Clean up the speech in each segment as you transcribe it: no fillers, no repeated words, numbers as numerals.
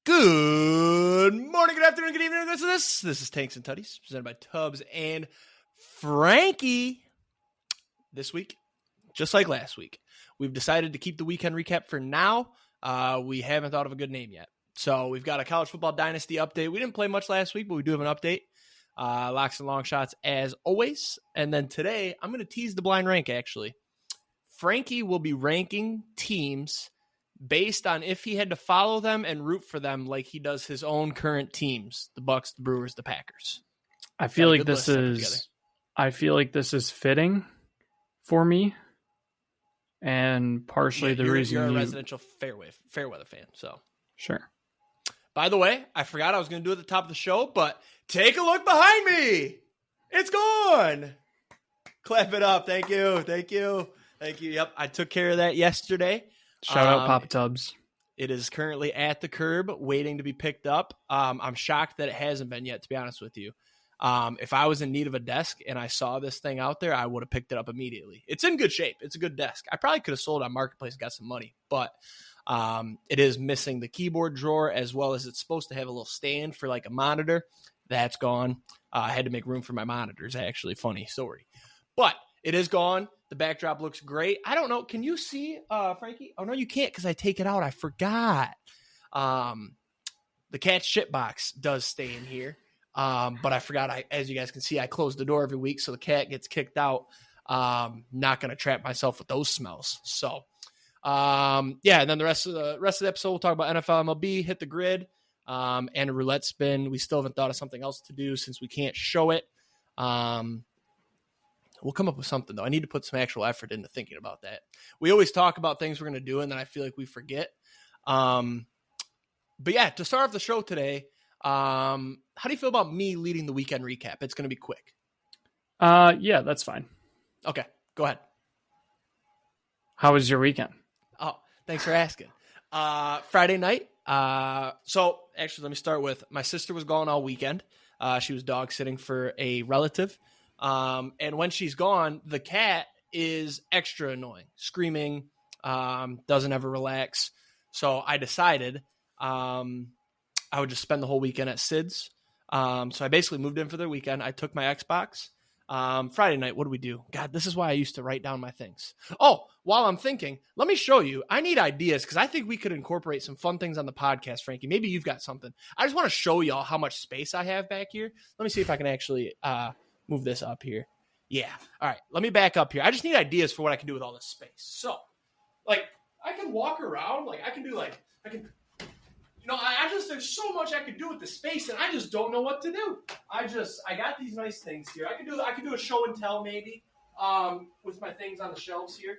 Good morning, good afternoon, good evening. This is Tanks and Tutties, presented by Tubbs and Franke. This week, just like last week, we've decided to keep the weekend recap for now. We haven't thought of a good name yet. So we've got a college football dynasty update. We didn't play much last week, but we do have an update. Locks and Longshots as always. And then today, I'm going to tease the blind rank, actually. Franke will be ranking teams based on if he had to follow them and root for them like he does his own current teams, the Bucks, the Brewers, the Packers. I feel like this is fitting for me. And partially the reason you're a residential fair weather fan, so sure. By the way, I forgot I was going to do it at the top of the show, but take a look behind me. It's gone. Clap it up. Thank you. Yep, I took care of that yesterday. Shout out Papa Tubbs. It is currently at the curb waiting to be picked up. I'm shocked that it hasn't been yet, to be honest with you. If I was in need of a desk and I saw this thing out there, I would have picked it up immediately. It's in good shape. It's a good desk. I probably could have sold it on Marketplace and got some money, but it is missing the keyboard drawer, as well as it's supposed to have a little stand for like a monitor. That's gone. I had to make room for my monitors, actually. Funny story. But it is gone. The backdrop looks great. I don't know. Can you see, Franke? Oh, no, you can't because I take it out. I forgot. The cat's shit box does stay in here. But I forgot, as you guys can see, I close the door every week, so the cat gets kicked out. Not going to trap myself with those smells. So, and then the rest of the episode, we'll talk about NFL MLB, hit the grid, and a roulette spin. We still haven't thought of something else to do since we can't show it. We'll come up with something, though. I need to put some actual effort into thinking about that. We always talk about things we're going to do, and then I feel like we forget. But yeah, to start off the show today, how do you feel about me leading the weekend recap? It's going to be quick. Yeah, that's fine. Okay, go ahead. How was your weekend? Oh, thanks for asking. Friday night. So actually, let me start with my sister was gone all weekend. She was dog sitting for a relative. And when she's gone, the cat is extra annoying, screaming, doesn't ever relax. So I decided, I would just spend the whole weekend at Sid's. So I basically moved in for the weekend. I took my Xbox. Friday night, what do we do? God, this is why I used to write down my things. Oh, while I'm thinking, let me show you. I need ideas because I think we could incorporate some fun things on the podcast, Franke. Maybe you've got something. I just want to show y'all how much space I have back here. Let me see if I can actually move this up here. Yeah. All right. Let me back up here. I just need ideas for what I can do with all this space. So, like, I can walk around. Like, I can do, like, there's so much I could do with the space, and I just don't know what to do. I got these nice things here. I could do a show and tell maybe with my things on the shelves here.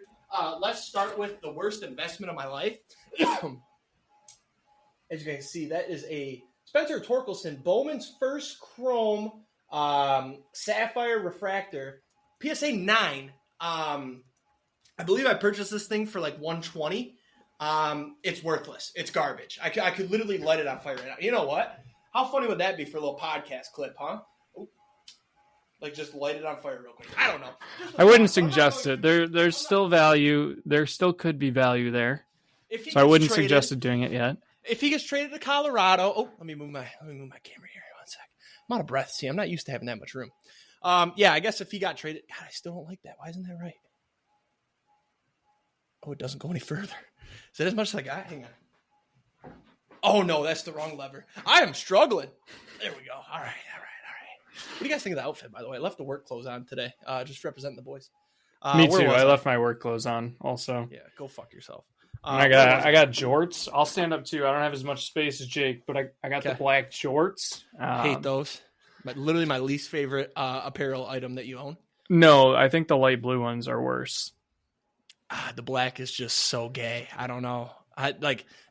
Let's start with the worst investment of my life. As you guys see, that is a Spencer Torkelson Bowman's first chrome sapphire refractor PSA 9. I believe I purchased this thing for like $120. It's worthless. It's garbage. I could literally light it on fire right now. You know what? How funny would that be for a little podcast clip, huh? Ooh. Like just light it on fire real quick. I don't know. I wouldn't suggest it. There's still value. There still could be value there. So I wouldn't suggest doing it yet. If he gets traded to Colorado, let me move my camera here. One sec. I'm out of breath. See, I'm not used to having that much room. Yeah, I guess if he got traded, God, I still don't like that. Why isn't that right? Oh, it doesn't go any further. Is that as much as I got? Hang on. Oh, no, that's the wrong lever. I am struggling. There we go. All right. What do you guys think of the outfit, by the way? I left the work clothes on today, just representing the boys. Me too. I left my work clothes on also. Yeah, go fuck yourself. I got jorts. I'll stand up too. I don't have as much space as Jake, but I got the black jorts. Hate those. Literally my least favorite apparel item that you own. No, I think the light blue ones are worse. The black is just so gay. I don't know.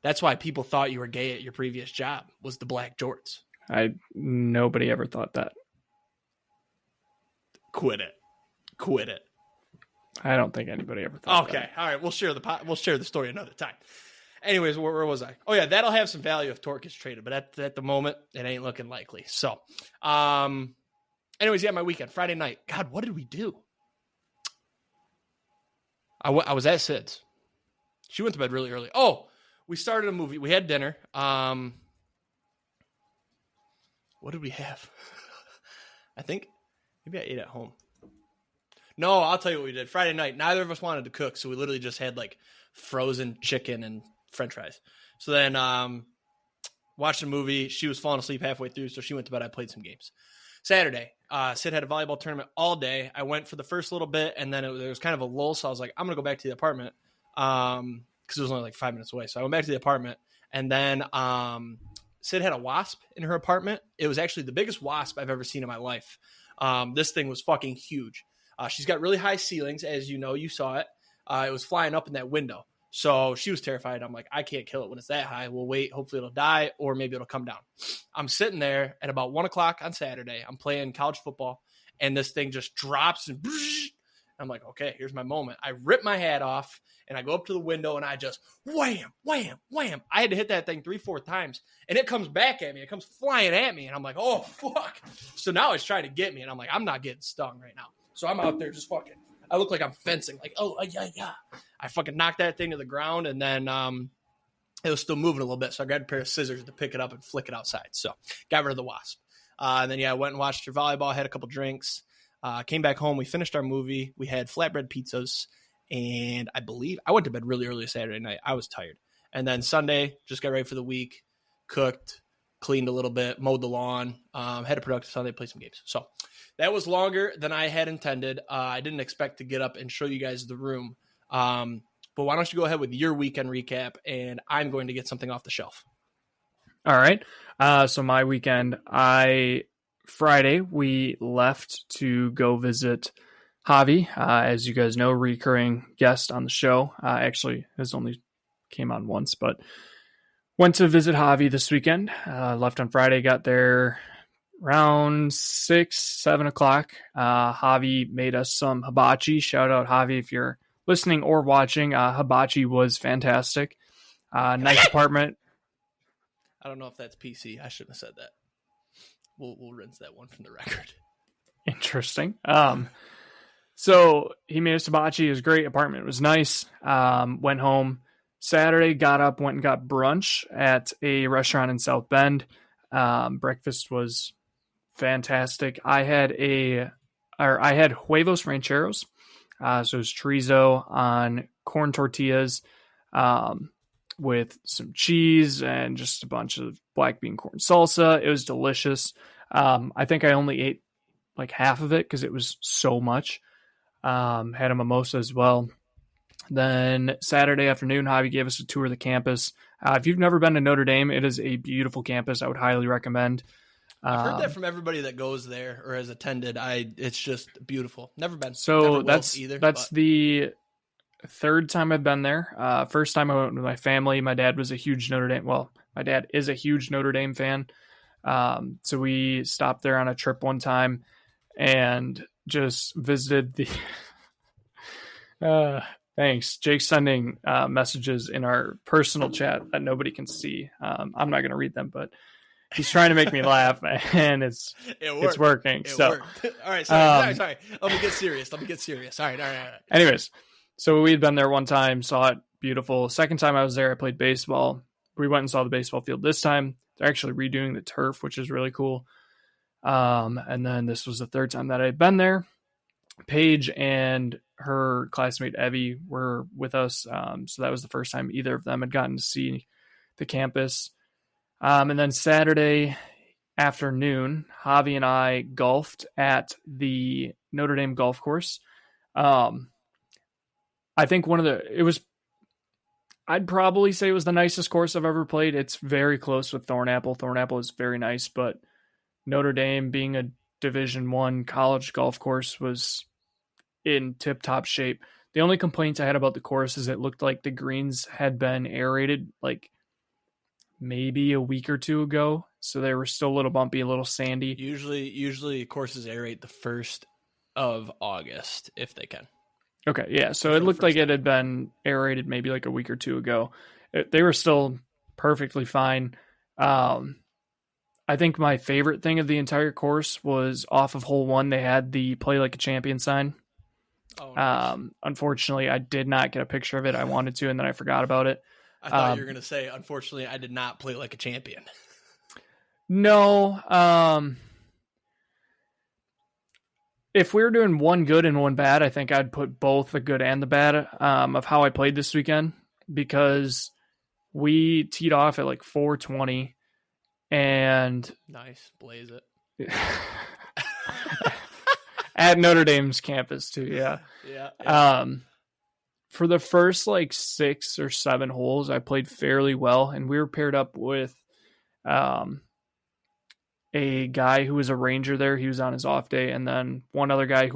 That's why people thought you were gay at your previous job, was the black jorts. Nobody ever thought that. Quit it. I don't think anybody ever thought that. Okay. All right. We'll share the story another time. Anyways, where was I? Oh yeah, that'll have some value if Torque gets traded, but at the moment it ain't looking likely. So, anyways, yeah, my weekend, Friday night. God, what did we do? I was at Sid's. She went to bed really early. Oh, we started a movie. We had dinner. What did we have? I think maybe I ate at home. No, I'll tell you what we did. Friday night, neither of us wanted to cook, so we literally just had like frozen chicken and french fries. So then watched a movie. She was falling asleep halfway through, so she went to bed. I played some games. Saturday, Sid had a volleyball tournament all day. I went for the first little bit, and then there was kind of a lull, so I was like, I'm going to go back to the apartment because it was only like 5 minutes away. So I went back to the apartment, and then Sid had a wasp in her apartment. It was actually the biggest wasp I've ever seen in my life. This thing was fucking huge. She's got really high ceilings, as you know. You saw it. It was flying up in that window. So she was terrified. I'm like, I can't kill it when it's that high. We'll wait. Hopefully it'll die, or maybe it'll come down. I'm sitting there at about 1 o'clock on Saturday. I'm playing college football, and this thing just drops, and I'm like, okay, here's my moment. I rip my hat off, and I go up to the window, and I just wham, wham, wham. I had to hit that thing 3-4 times, and it comes back at me. It comes flying at me, and I'm like, oh, fuck. So now it's trying to get me, and I'm like, I'm not getting stung right now. So I'm out there just fucking, I look like I'm fencing, like, oh, yeah. I fucking knocked that thing to the ground, and then it was still moving a little bit, so I grabbed a pair of scissors to pick it up and flick it outside. So got rid of the wasp. And then, I went and watched her volleyball, had a couple drinks, came back home. We finished our movie. We had flatbread pizzas, and I went to bed really early Saturday night. I was tired. And then Sunday, just got ready for the week, cooked, cleaned a little bit, mowed the lawn, had a productive Sunday, played some games. So that was longer than I had intended. I didn't expect to get up and show you guys the room. But why don't you go ahead with your weekend recap, and I'm going to get something off the shelf. All right. So my weekend, Friday, we left to go visit Javi. As you guys know, recurring guest on the show. Actually, has only came on once, but went to visit Javi this weekend. Left on Friday, got there around 6-7 o'clock. Javi made us some hibachi. Shout out Javi if you're listening or watching. Hibachi was fantastic. Nice apartment. I don't know if that's PC. I shouldn't have said that. We'll rinse that one from the record. Interesting. So he made us hibachi. It was great. Apartment was nice. Went home Saturday, got up, went and got brunch at a restaurant in South Bend. Breakfast was fantastic. I had huevos rancheros. So it was chorizo on corn tortillas with some cheese and just a bunch of black bean corn salsa. It was delicious. I think I only ate like half of it because it was so much. Had a mimosa as well. Then Saturday afternoon, Javi gave us a tour of the campus. If you've never been to Notre Dame, it is a beautiful campus. I would highly recommend. I've heard that from everybody that goes there or has attended. It's just beautiful. Never been. So never that's the third time I've been there. First time I went with my family. My dad was a huge Notre Dame. Well, my dad is a huge Notre Dame fan. So we stopped there on a trip one time and just visited the. Thanks. Jake's sending messages in our personal chat that nobody can see. I'm not going to read them, but he's trying to make me laugh, and it's working. Worked. All right, sorry. Let me get serious. All right. Anyways, so we'd been there one time, saw it, beautiful. Second time I was there, I played baseball. We went and saw the baseball field. This time, they're actually redoing the turf, which is really cool. And then this was the third time that I'd been there. Paige and her classmate Evie were with us. So that was the first time either of them had gotten to see the campus. And then Saturday afternoon, Javi and I golfed at the Notre Dame golf course. I think I'd probably say it was the nicest course I've ever played. It's very close with Thornapple. Thornapple is very nice, but Notre Dame being a Division I college golf course was in tip-top shape. The only complaints I had about the course is it looked like the greens had been aerated like maybe a week or two ago, so they were still a little bumpy, a little sandy. Usually courses aerate the 1st of August if they can. Okay, yeah, so it looked like it had been aerated maybe like a week or two ago. They were still perfectly fine. I think my favorite thing of the entire course was off of hole 1, they had the Play Like a Champion sign. Oh, nice. Unfortunately, I did not get a picture of it. I wanted to, and then I forgot about it. I thought you were going to say, unfortunately, I did not play like a champion. No. If we were doing one good and one bad, I think I'd put both the good and the bad of how I played this weekend, because we teed off at like 4:20 and nice, blaze it. At Notre Dame's campus too, yeah. For the first like 6 or 7 holes, I played fairly well, and we were paired up with a guy who was a ranger there. He was on his off day, and then one other guy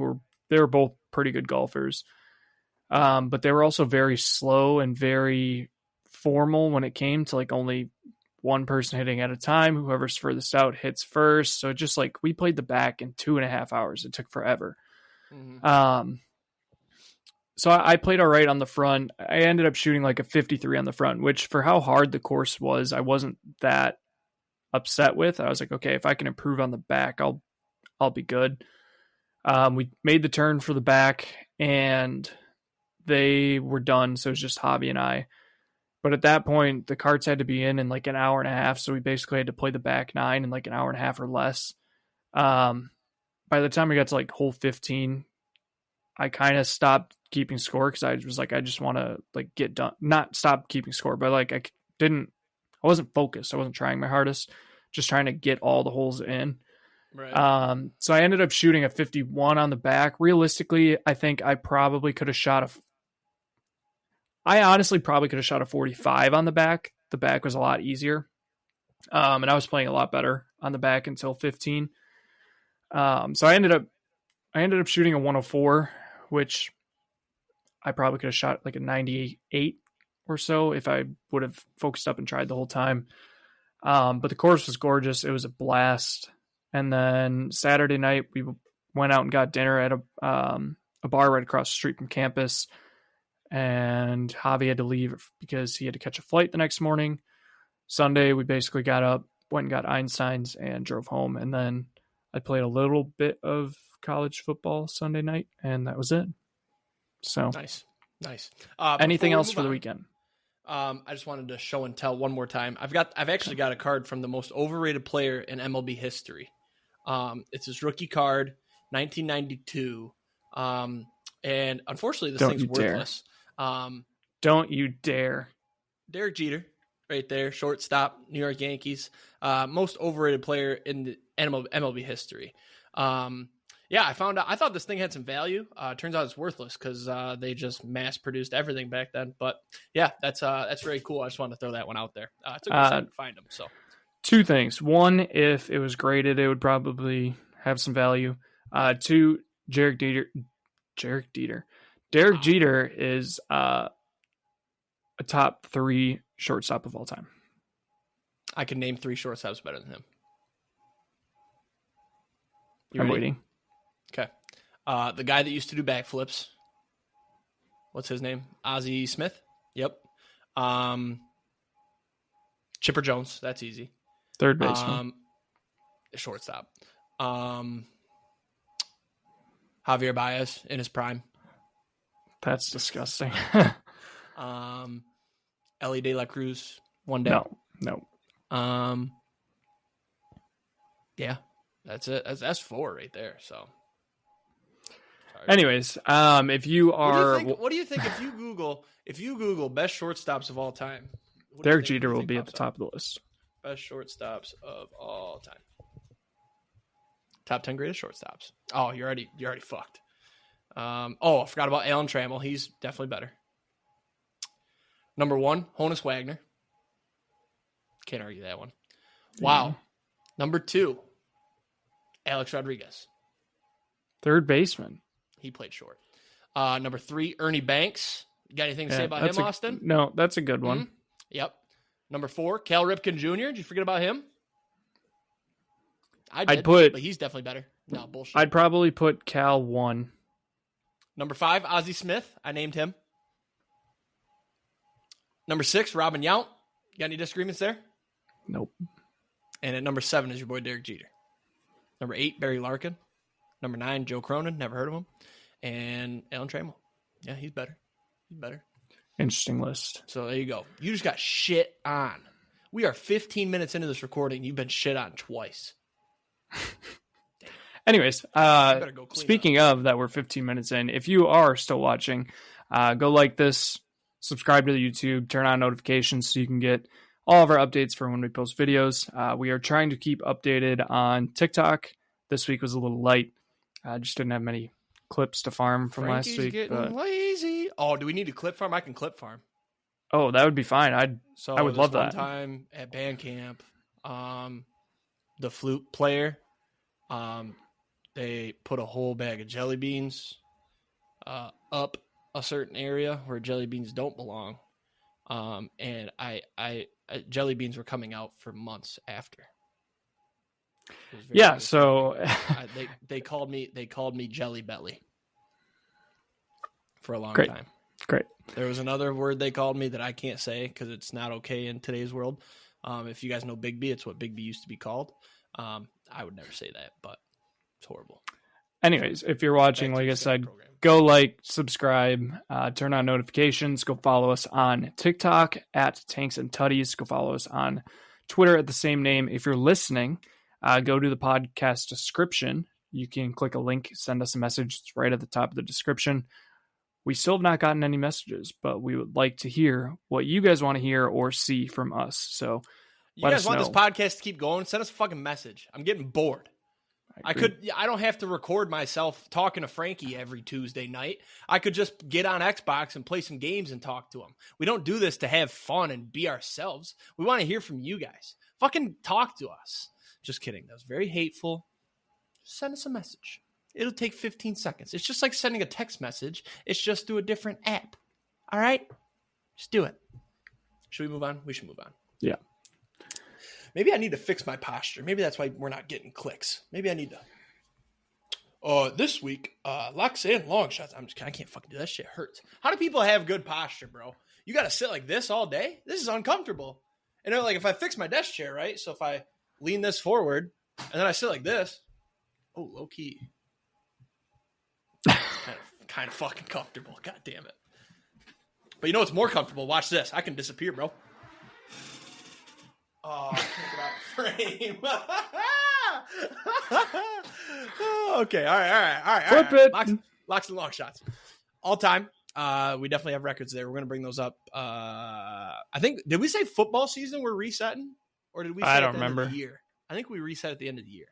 they were both pretty good golfers. But they were also very slow and very formal when it came to like only one person hitting at a time. Whoever's furthest out hits first. So just like we played the back in 2.5 hours. It took forever. Mm-hmm. So I played all right on the front. I ended up shooting like a 53 on the front, which for how hard the course was, I wasn't that upset with. I was like, okay, if I can improve on the back, I'll be good. We made the turn for the back and they were done. So it was just Javi and I. But at that point, the carts had to be in like an hour and a half. So we basically had to play the back 9 in like an hour and a half or less. By the time we got to like hole 15, I kind of stopped keeping score because I was like, I just want to like get done, not stop keeping score, but like I wasn't focused. I wasn't trying my hardest, just trying to get all the holes in. Right. So I ended up shooting a 51 on the back. Realistically, I think I probably could have shot I honestly probably could have shot a 45 on the back. The back was a lot easier. And I was playing a lot better on the back until 15. So I ended up shooting a 104, which I probably could have shot like a 98 or so if I would have focused up and tried the whole time. But the course was gorgeous. It was a blast. And then Saturday night, we went out and got dinner at a bar right across the street from campus. And Javi had to leave because he had to catch a flight the next morning. Sunday, we basically got up, went and got Einstein's and drove home. And then I played a little bit of college football Sunday night, and that was it. So nice. Anything else for the weekend? I just wanted to show and tell one more time. I've actually got a card from the most overrated player in MLB history. It's his rookie card, 1992. And unfortunately, this thing's worthless. Don't you dare. Derek Jeter, right there, shortstop, New York Yankees. Most overrated player in the MLB history. I thought this thing had some value. Turns out it's worthless because they just mass produced everything back then. But yeah, that's very cool. I just wanted to throw that one out there. It took me a second to find them. So 2 things. 1, if it was graded, it would probably have some value. 2, Derek Jeter is a top 3 shortstop of all time. I can name 3 shortstops better than him. I'm waiting. Okay. The guy that used to do backflips. What's his name? Ozzie Smith? Yep. Chipper Jones. That's easy. Third baseman. Shortstop. Javier Baez in his prime. That's disgusting. Ellie De La Cruz one day. No. Yeah, that's it. That's 4 right there. So, sorry. Anyways, if you are, what do you think if you Google best shortstops of all time? Derek Jeter will be at the top of the list. Best shortstops of all time. Top 10 greatest shortstops. Oh, you're already fucked. I forgot about Alan Trammell. He's definitely better. Number 1, Honus Wagner. Can't argue that one. Wow. Yeah. Number 2, Alex Rodriguez. Third baseman. He played short. Number 3, Ernie Banks. You got anything to say about him, Austin? No, that's a good one. Mm-hmm. Yep. Number 4, Cal Ripken Jr. Did you forget about him? But he's definitely better. No, bullshit. I'd probably put Cal 1. Number 5, Ozzie Smith. I named him. Number 6, Robin Yount. You got any disagreements there? Nope. And at number 7 is your boy Derek Jeter. Number 8, Barry Larkin. Number 9, Joe Cronin. Never heard of him. And Alan Trammell. Yeah, he's better. Interesting list. So there you go. You just got shit on. We are 15 minutes into this recording. You've been shit on twice. Anyways, speaking of that, we're 15 minutes in. If you are still watching, go like this, subscribe to the YouTube, turn on notifications so you can get all of our updates for when we post videos. We are trying to keep updated on TikTok. This week was a little light. Just didn't have many clips to farm from last week. Getting lazy. Oh, do we need to clip farm? I can clip farm. Oh, that would be fine. I would love that. One time at band camp, the flute player, they put a whole bag of jelly beans up a certain area where jelly beans don't belong, and I jelly beans were coming out for months after. Yeah, so they called me Jelly Belly for a long time. Great. There was another word they called me that I can't say because it's not okay in today's world. If you guys know Big B, it's what Big B used to be called. I would never say that, but it's horrible. Anyways, if you're watching, like I said, go like, subscribe, turn on notifications. Go follow us on TikTok at Tanks and Tutties. Go follow us on Twitter at the same name. If you're listening, go to the podcast description. You can click a link, send us a message. It's right at the top of the description. We still have not gotten any messages, but we would like to hear what you guys want to hear or see from us. So you guys want this podcast to keep going? Send us a fucking message. I'm getting bored. I don't have to record myself talking to Franke every Tuesday night. I could just get on Xbox and play some games and talk to him. We don't do this to have fun and be ourselves. We want to hear from you guys. Fucking talk to us. Just kidding. That was very hateful. Just send us a message. It'll take 15 seconds. It's just like sending a text message. It's just through a different app. All right? Just do it. Should we move on? We should move on. Yeah. Maybe I need to fix my posture. Maybe that's why we're not getting clicks. Maybe I need to. This week, Locks and Longshots. I can't fucking do that shit. Hurts. How do people have good posture, bro? You got to sit like this all day? This is uncomfortable. And like if I fix my desk chair, right? So if I lean this forward and then I sit like this. Oh, low key. kind of fucking comfortable. God damn it. But you know what's more comfortable? Watch this. I can disappear, bro. Oh, I can't get out of frame. Okay, all right. Flip it. Locks and Longshots. All time. We definitely have records there. We're going to bring those up. I think, did we say football season we're resetting? Or did we say I don't at the remember. End of the year? I think we reset at the end of the year.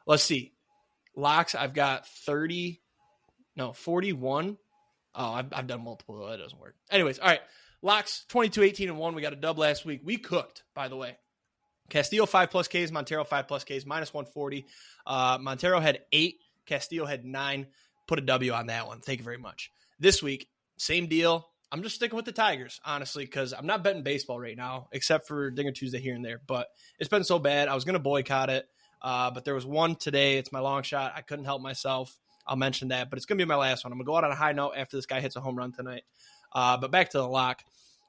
Let's see. Locks, I've got 41. Oh, I've done multiple. That doesn't work. Anyways, all right. Locks, 22-18-1. We got a dub last week. We cooked, by the way. Castillo 5+ Ks, Montero 5+ Ks, -140. Montero had 8. Castillo had 9. Put a W on that one. Thank you very much. This week, same deal. I'm just sticking with the Tigers, honestly, because I'm not betting baseball right now, except for Dinger Tuesday here and there. But it's been so bad. I was going to boycott it, but there was one today. It's my long shot. I couldn't help myself. I'll mention that, but it's going to be my last one. I'm going to go out on a high note after this guy hits a home run tonight. But back to the lock.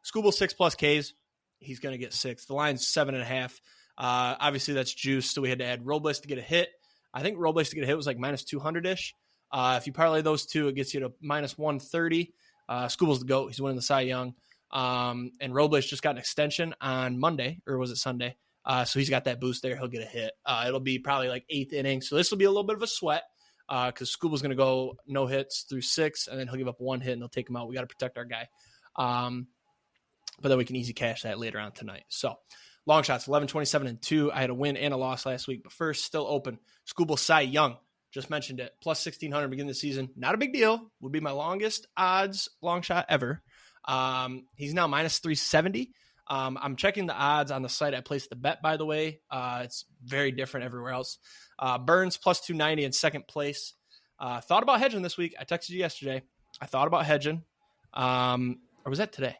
Scooble 6+ Ks. He's going to get 6. The line's 7.5. Obviously, that's juice, so we had to add Robles to get a hit. I think Robles to get a hit was like -200-ish. If you parlay those two, it gets you to -130. Scooble's the GOAT. He's winning the Cy Young. And Robles just got an extension on Monday, or was it Sunday? So he's got that boost there. He'll get a hit. It'll be probably like 8th inning. So this will be a little bit of a sweat because Scooble's going to go no hits through 6, and then he'll give up 1 hit, and they'll take him out. We got to protect our guy. But then we can easy cash that later on tonight. So long shots, 11-27-2. I had a win and a loss last week, but first, still open. Scooble Cy Young. Just mentioned it. Plus 1,600 beginning of the season. Not a big deal. Would be my longest odds long shot ever. He's now -370. I'm checking the odds on the site I placed the bet, by the way. It's very different everywhere else. Burns plus 290 in second place. Thought about hedging this week. I texted you yesterday. I thought about hedging. Or was that today?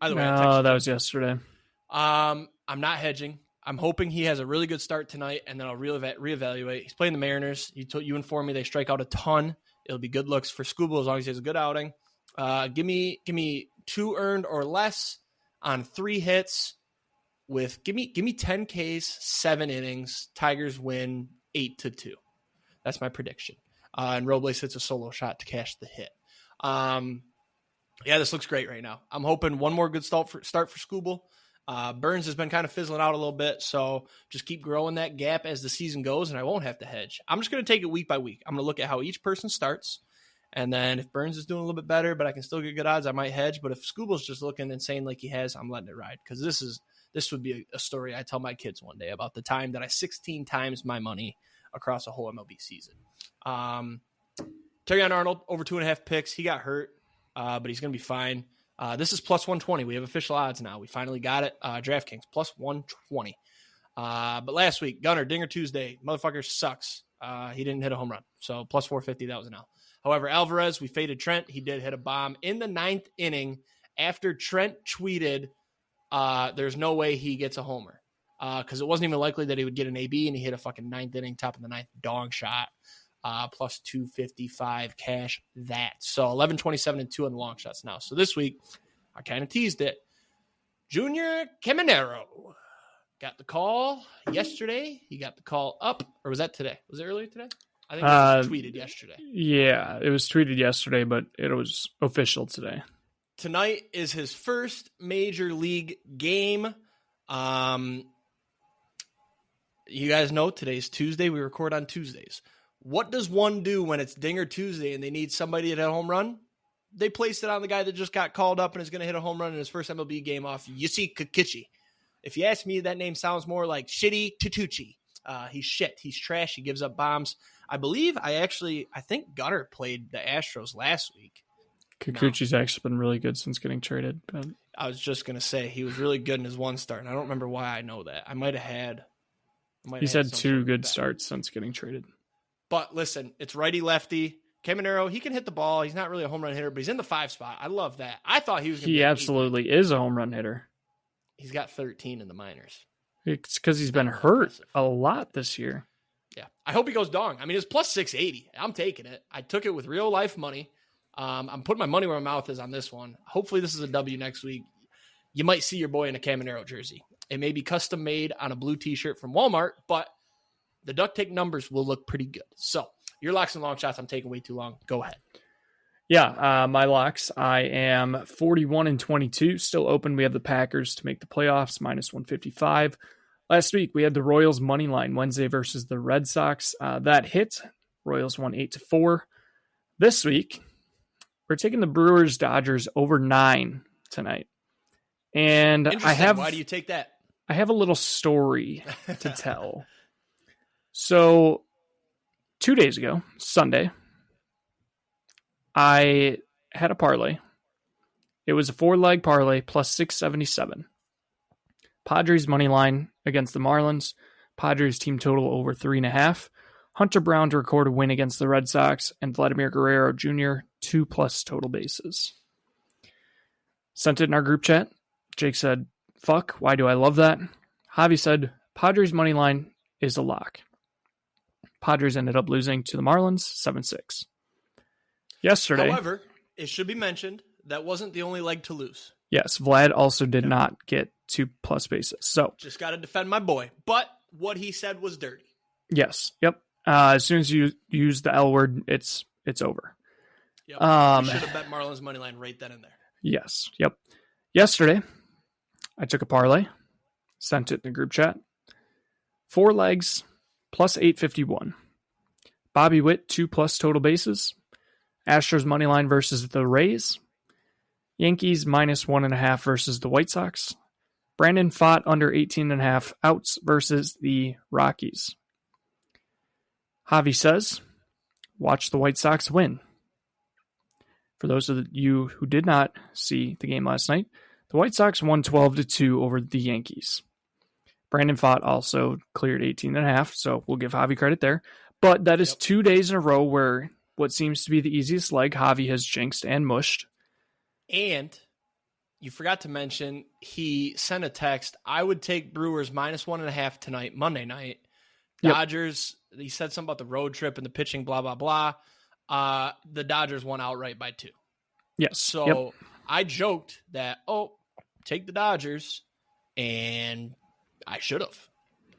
Either way, no, that was yesterday. I'm not hedging. I'm hoping he has a really good start tonight, and then I'll reevaluate. He's playing the Mariners. You informed me they strike out a ton. It'll be good looks for Scooble as long as he has a good outing. Give me 2 earned or less on 3 hits with give me 10 Ks, 7 innings. Tigers win 8-2. That's my prediction. And Robles hits a solo shot to cash the hit. Yeah, this looks great right now. I'm hoping one more good start for Scooble. Burns has been kind of fizzling out a little bit, so just keep growing that gap as the season goes, and I won't have to hedge. I'm just going to take it week by week. I'm going to look at how each person starts, and then if Burns is doing a little bit better, but I can still get good odds, I might hedge. But if Scooble's just looking insane like he has, I'm letting it ride, because this would be a story I tell my kids one day about the time that I 16 times my money across a whole MLB season. Terrion Arnold, over 2.5 picks. He got hurt, but he's going to be fine. This is plus 120. We have official odds now. We finally got it. DraftKings, plus 120. But last week, Gunner, Dinger Tuesday, motherfucker sucks. He didn't hit a home run. So plus 450, that was an L. However, Alvarez, we faded Trent. He did hit a bomb in the 9th inning after Trent tweeted, there's no way he gets a homer. Because it wasn't even likely that he would get an AB, and he hit a fucking 9th inning, top of the 9th dong shot. Plus 255 cash that. So 11-27 and 2 on the long shots now. So this week, I kind of teased it. Junior Caminero got the call yesterday. He got the call up, or was that today? Was it earlier today? I think it was tweeted yesterday. Yeah, it was tweeted yesterday, but it was official today. Tonight is his first major league game. You guys know today's Tuesday. We record on Tuesdays. What does one do when it's Dinger Tuesday and they need somebody to hit a home run? They placed it on the guy that just got called up and is going to hit a home run in his first MLB game off Yusei Kikuchi. If you ask me, that name sounds more like Shitty Tutucci. He's shit. He's trash. He gives up bombs. I think Gunner played the Astros last week. Kikuchi's actually been really good since getting traded. But I was just going to say he was really good in his one start, and I don't remember why I know that. I might have had. He's had 2 good starts since getting traded. But listen, it's righty-lefty. Caminero, he can hit the ball. He's not really a home run hitter, but he's in the 5 spot. I love that. I thought he was going to be. He absolutely is a home run hitter. He's got 13 in the minors. It's because he's been hurt a lot this year. Yeah. I hope he goes dong. I mean, it's plus 680. I'm taking it. I took it with real life money. I'm putting my money where my mouth is on this one. Hopefully this is a W next week. You might see your boy in a Caminero jersey. It may be custom made on a blue t-shirt from Walmart, but the duct tape numbers will look pretty good. So your locks and long shots, I'm taking way too long. Go ahead. Yeah, my locks. I am 41-22, still open. We have the Packers to make the playoffs, minus 155. Last week, we had the Royals money line Wednesday versus the Red Sox. That hit. Royals won 8-4. This week, we're taking the Brewers Dodgers over 9 tonight. And why do you take that? I have a little story to tell. So 2 days ago, Sunday, I had a parlay. It was a 4-leg parlay plus 677. Padres money line against the Marlins. Padres team total over 3.5. Hunter Brown to record a win against the Red Sox, and Vladimir Guerrero Jr. 2+ total bases. Sent it in our group chat. Jake said, "Fuck, why do I love that?" Javi said, "Padres money line is a lock." Padres ended up losing to the Marlins 7-6. Yesterday. However, it should be mentioned that wasn't the only leg to lose. Yes, Vlad also did not get 2+ bases. So just got to defend my boy. But what he said was dirty. Yes. Yep. As soon as you use the L word, it's over. Yep. You should have bet Marlins money line right then and there. Yes. Yep. Yesterday, I took a parlay, sent it in the group chat. 4 legs plus 851. Bobby Witt 2+ total bases. Astros money line versus the Rays. Yankees minus 1.5 versus the White Sox. Brandon Pfaadt under 18.5 outs versus the Rockies. Javi says, watch the White Sox win. For those of you who did not see the game last night, the White Sox won 12-2 over the Yankees. Brandon Pfaadt also cleared 18.5, so we'll give Javi credit there. But that is 2 days in a row where what seems to be the easiest leg, Javi has jinxed and mushed. And you forgot to mention, he sent a text, I would take Brewers minus 1.5 tonight, Monday night. Dodgers, he said something about the road trip and the pitching, blah, blah, blah. The Dodgers won outright by 2. Yes. So I joked that, take the Dodgers, and I should have.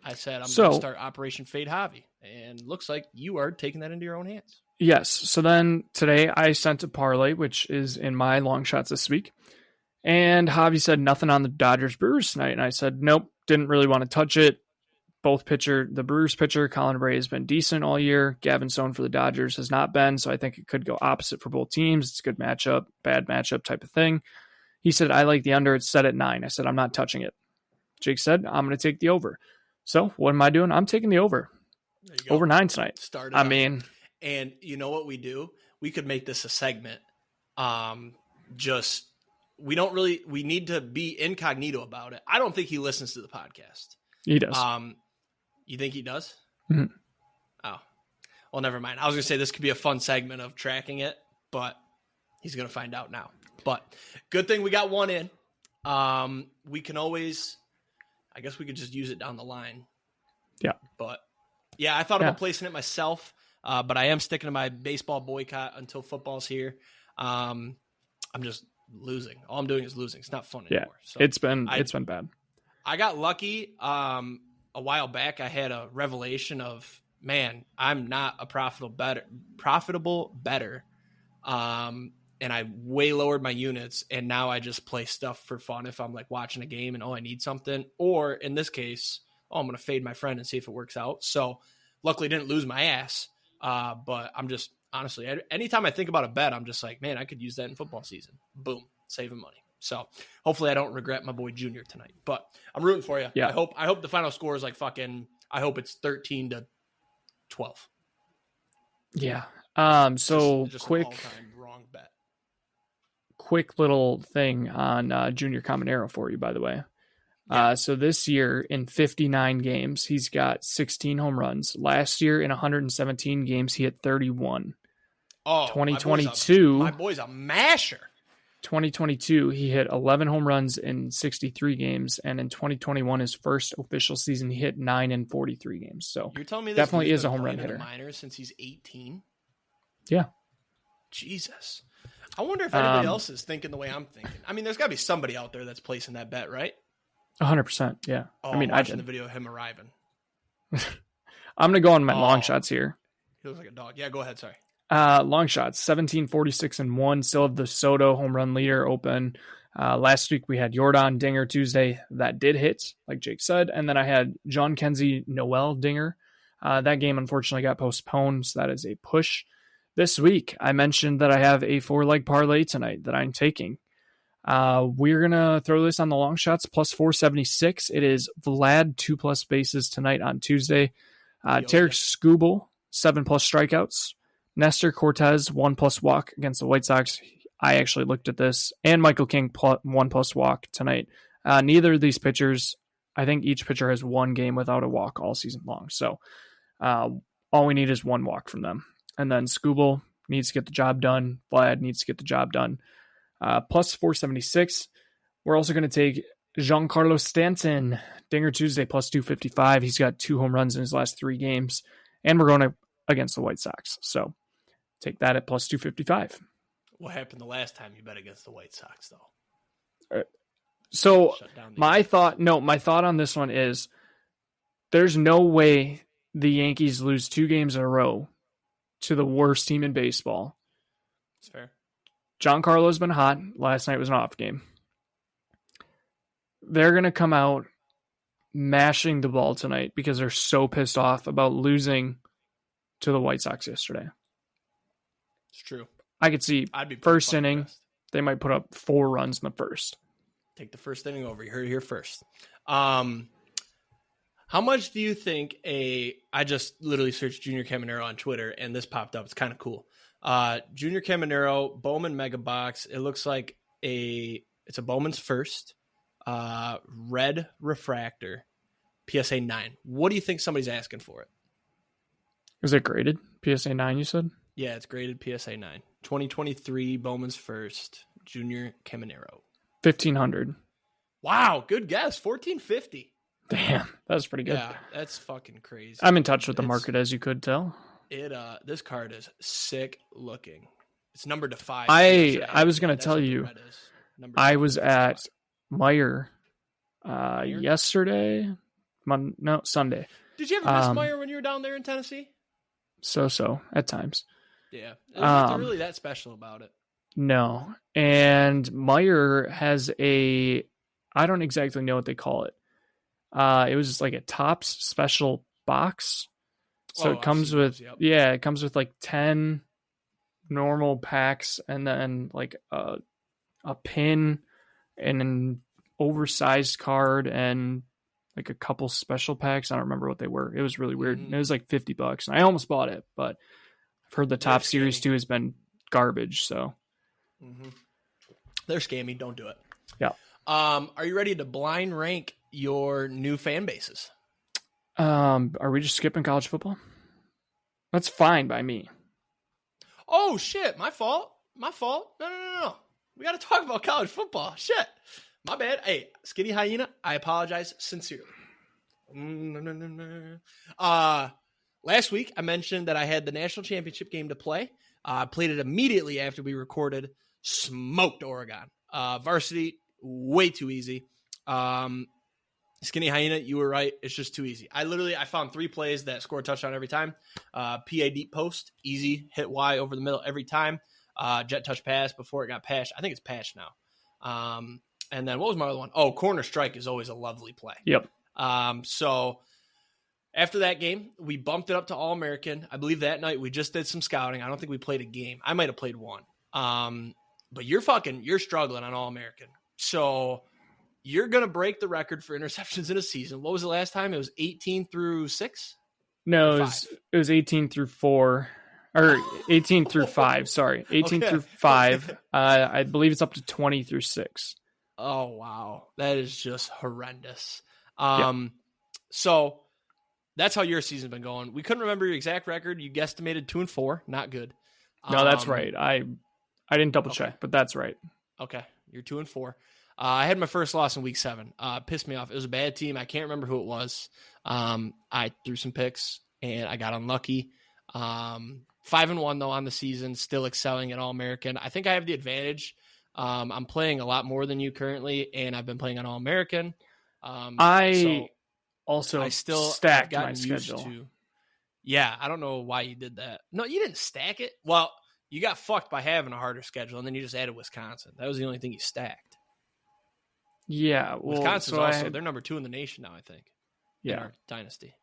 I said, I'm going to start Operation Fade Javi. And looks like you are taking that into your own hands. Yes. So then today I sent a parlay, which is in my long shots this week. And Javi said nothing on the Dodgers Brewers tonight. And I said, nope, didn't really want to touch it. The Brewers pitcher, Colin Bray, has been decent all year. Gavin Stone for the Dodgers has not been. So I think it could go opposite for both teams. It's a good matchup, bad matchup type of thing. He said, I like the under. It's set at 9. I said, I'm not touching it. Jake said, I'm going to take the over. So what am I doing? I'm taking the over. Over 9 tonight. And you know what we do? We could make this a segment. We need to be incognito about it. I don't think he listens to the podcast. He does. You think he does? Mm-hmm. Oh, well, never mind. I was going to say this could be a fun segment of tracking it, but he's going to find out now. But good thing we got one in. We can always, I guess we could just use it down the line. Yeah. But yeah, I thought about placing it myself, but I am sticking to my baseball boycott until football's here. I'm just losing. All I'm doing is losing. It's not fun anymore. So it's been bad. I got lucky. A while back, I had a revelation of, man, I'm not a profitable better. And I way lowered my units, and now I just play stuff for fun if I'm like watching a game and I need something, or in this case, I'm going to fade my friend and see if it works out. So luckily didn't lose my ass. But I'm just honestly, anytime I think about a bet, I'm just like, man, I could use that in football season. Boom, saving money. So hopefully I don't regret my boy Junior tonight, but I'm rooting for you. Yeah. I hope the final score is like I hope it's 13-12. Yeah. So just quick, an all-time wrong bet. Quick little thing on Junior Caminero for you, by the way. Yeah. So this year in 59 games, he's got 16 home runs. Last year in 117 games, he hit 31. Oh, 2022. My boy's a masher. 2022, he hit 11 home runs in 63 games, and in 2021, his first official season, he hit 9 in 43 games. So you're telling me this definitely is a home run hitter. Minors since he's 18. Yeah. Jesus. I wonder if anybody else is thinking the way I'm thinking. I mean, there's got to be somebody out there that's placing that bet, right? 100%. Yeah. Oh, I mean, I'm watching the video of him arriving. I'm going to go on my long shots here. He looks like a dog. Yeah, go ahead. Sorry. Long shots, 17, 46, and 1. Still have the Soto home run leader open. Last week we had Jordan Dinger Tuesday. That did hit, like Jake said. And then I had John Kenzie Noel Dinger. That game unfortunately got postponed, so that is a push. This week, I mentioned that I have a 4-leg parlay tonight that I'm taking. We're going to throw this on the long shots, plus 476. It is Vlad 2+ bases tonight on Tuesday. Tarek Skubal, 7+ strikeouts. Nestor Cortez, 1+ walk against the White Sox. I actually looked at this. And Michael King, 1+ walk tonight. Neither of these pitchers, I think each pitcher has one game without a walk all season long. So all we need is one walk from them. And then Skubal needs to get the job done. Vlad needs to get the job done. Plus 476. We're also going to take Giancarlo Stanton, Dinger Tuesday, plus 255. He's got 2 home runs in his last 3 games. And we're going against the White Sox. So take that at plus 255. What happened the last time you bet against the White Sox, though? So my thought on this one is there's no way the Yankees lose 2 games in a row to the worst team in baseball. That's fair. Giancarlo's been hot. Last night was an off game. They're going to come out mashing the ball tonight because they're so pissed off about losing to the White Sox yesterday. It's true. I could see first inning, they might put up 4 runs in the first. Take the first inning over. You heard it here first. How much do you think I just literally searched Junior Caminero on Twitter, and this popped up. It's kind of cool. Junior Caminero, Bowman Mega Box. It looks like it's a Bowman's first. Red refractor, PSA 9. What do you think somebody's asking for it? Is it graded? PSA 9, you said? Yeah, it's graded PSA 9. 2023 Bowman's first, Junior Caminero. 1,500. Wow, good guess. 1,450. Damn, that was pretty good. Yeah, that's fucking crazy. I'm in touch with the market, as you could tell. This card is sick looking. It's numbered to 5. I was going to tell you, I was at Meyer yesterday. Sunday. Did you ever miss Meyer when you were down there in Tennessee? So at times. Yeah. There's nothing really that special about it. No. And Meyer has I don't exactly know what they call it. It was just like a Topps special box. So it comes with, those, yep. yeah, it comes with like 10 normal packs and then like a pin and an oversized card and like a couple special packs. I don't remember what they were. It was really weird. It was like $50 and I almost bought it, but I've heard the Top Series 2 has been garbage. So they're scammy. Don't do it. Yeah. Are you ready to blind rank your new fan bases? Are we just skipping college football? That's fine by me. Oh shit. My fault. No. We got to talk about college football. Shit. My bad. Hey, Skinny Hyena, I apologize sincerely. Last week, I mentioned that I had the national championship game to play. I played it immediately after we recorded. Smoked Oregon. Varsity, way too easy. Skinny Hyena, you were right. It's just too easy. I found 3 plays that score a touchdown every time. PA deep post, easy. Hit Y over the middle every time. Jet touch pass before it got patched. I think it's patched now. And then what was my other one? Oh, corner strike is always a lovely play. Yep. So after that game, we bumped it up to All-American. I believe that night we just did some scouting. I don't think we played a game. I might have played one. But you're struggling on All-American. So you're going to break the record for interceptions in a season. What was the last time? It was 18 through 6? No, it was 18 through 4. Or 18 through 5, sorry. 18 through 5. I believe it's up to 20 through 6. Oh, wow. That is just horrendous. Yep. So that's how your season's been going. We couldn't remember your exact record. You guesstimated 2-4. Not good. No, that's right. I didn't double check, but that's right. Okay. You're 2-4. I had my first loss in week 7. Pissed me off. It was a bad team. I can't remember who it was. I threw some picks and I got unlucky. 5-1 though on the season, still excelling at All-American. I think I have the advantage. I'm playing a lot more than you currently, and I've been playing on All-American. I still stacked my schedule. Yeah, I don't know why you did that. No, you didn't stack it. Well, you got fucked by having a harder schedule, and then you just added Wisconsin. That was the only thing you stacked. Yeah, well, Wisconsin's they're number 2 in the nation now, I think. Yeah, in our dynasty.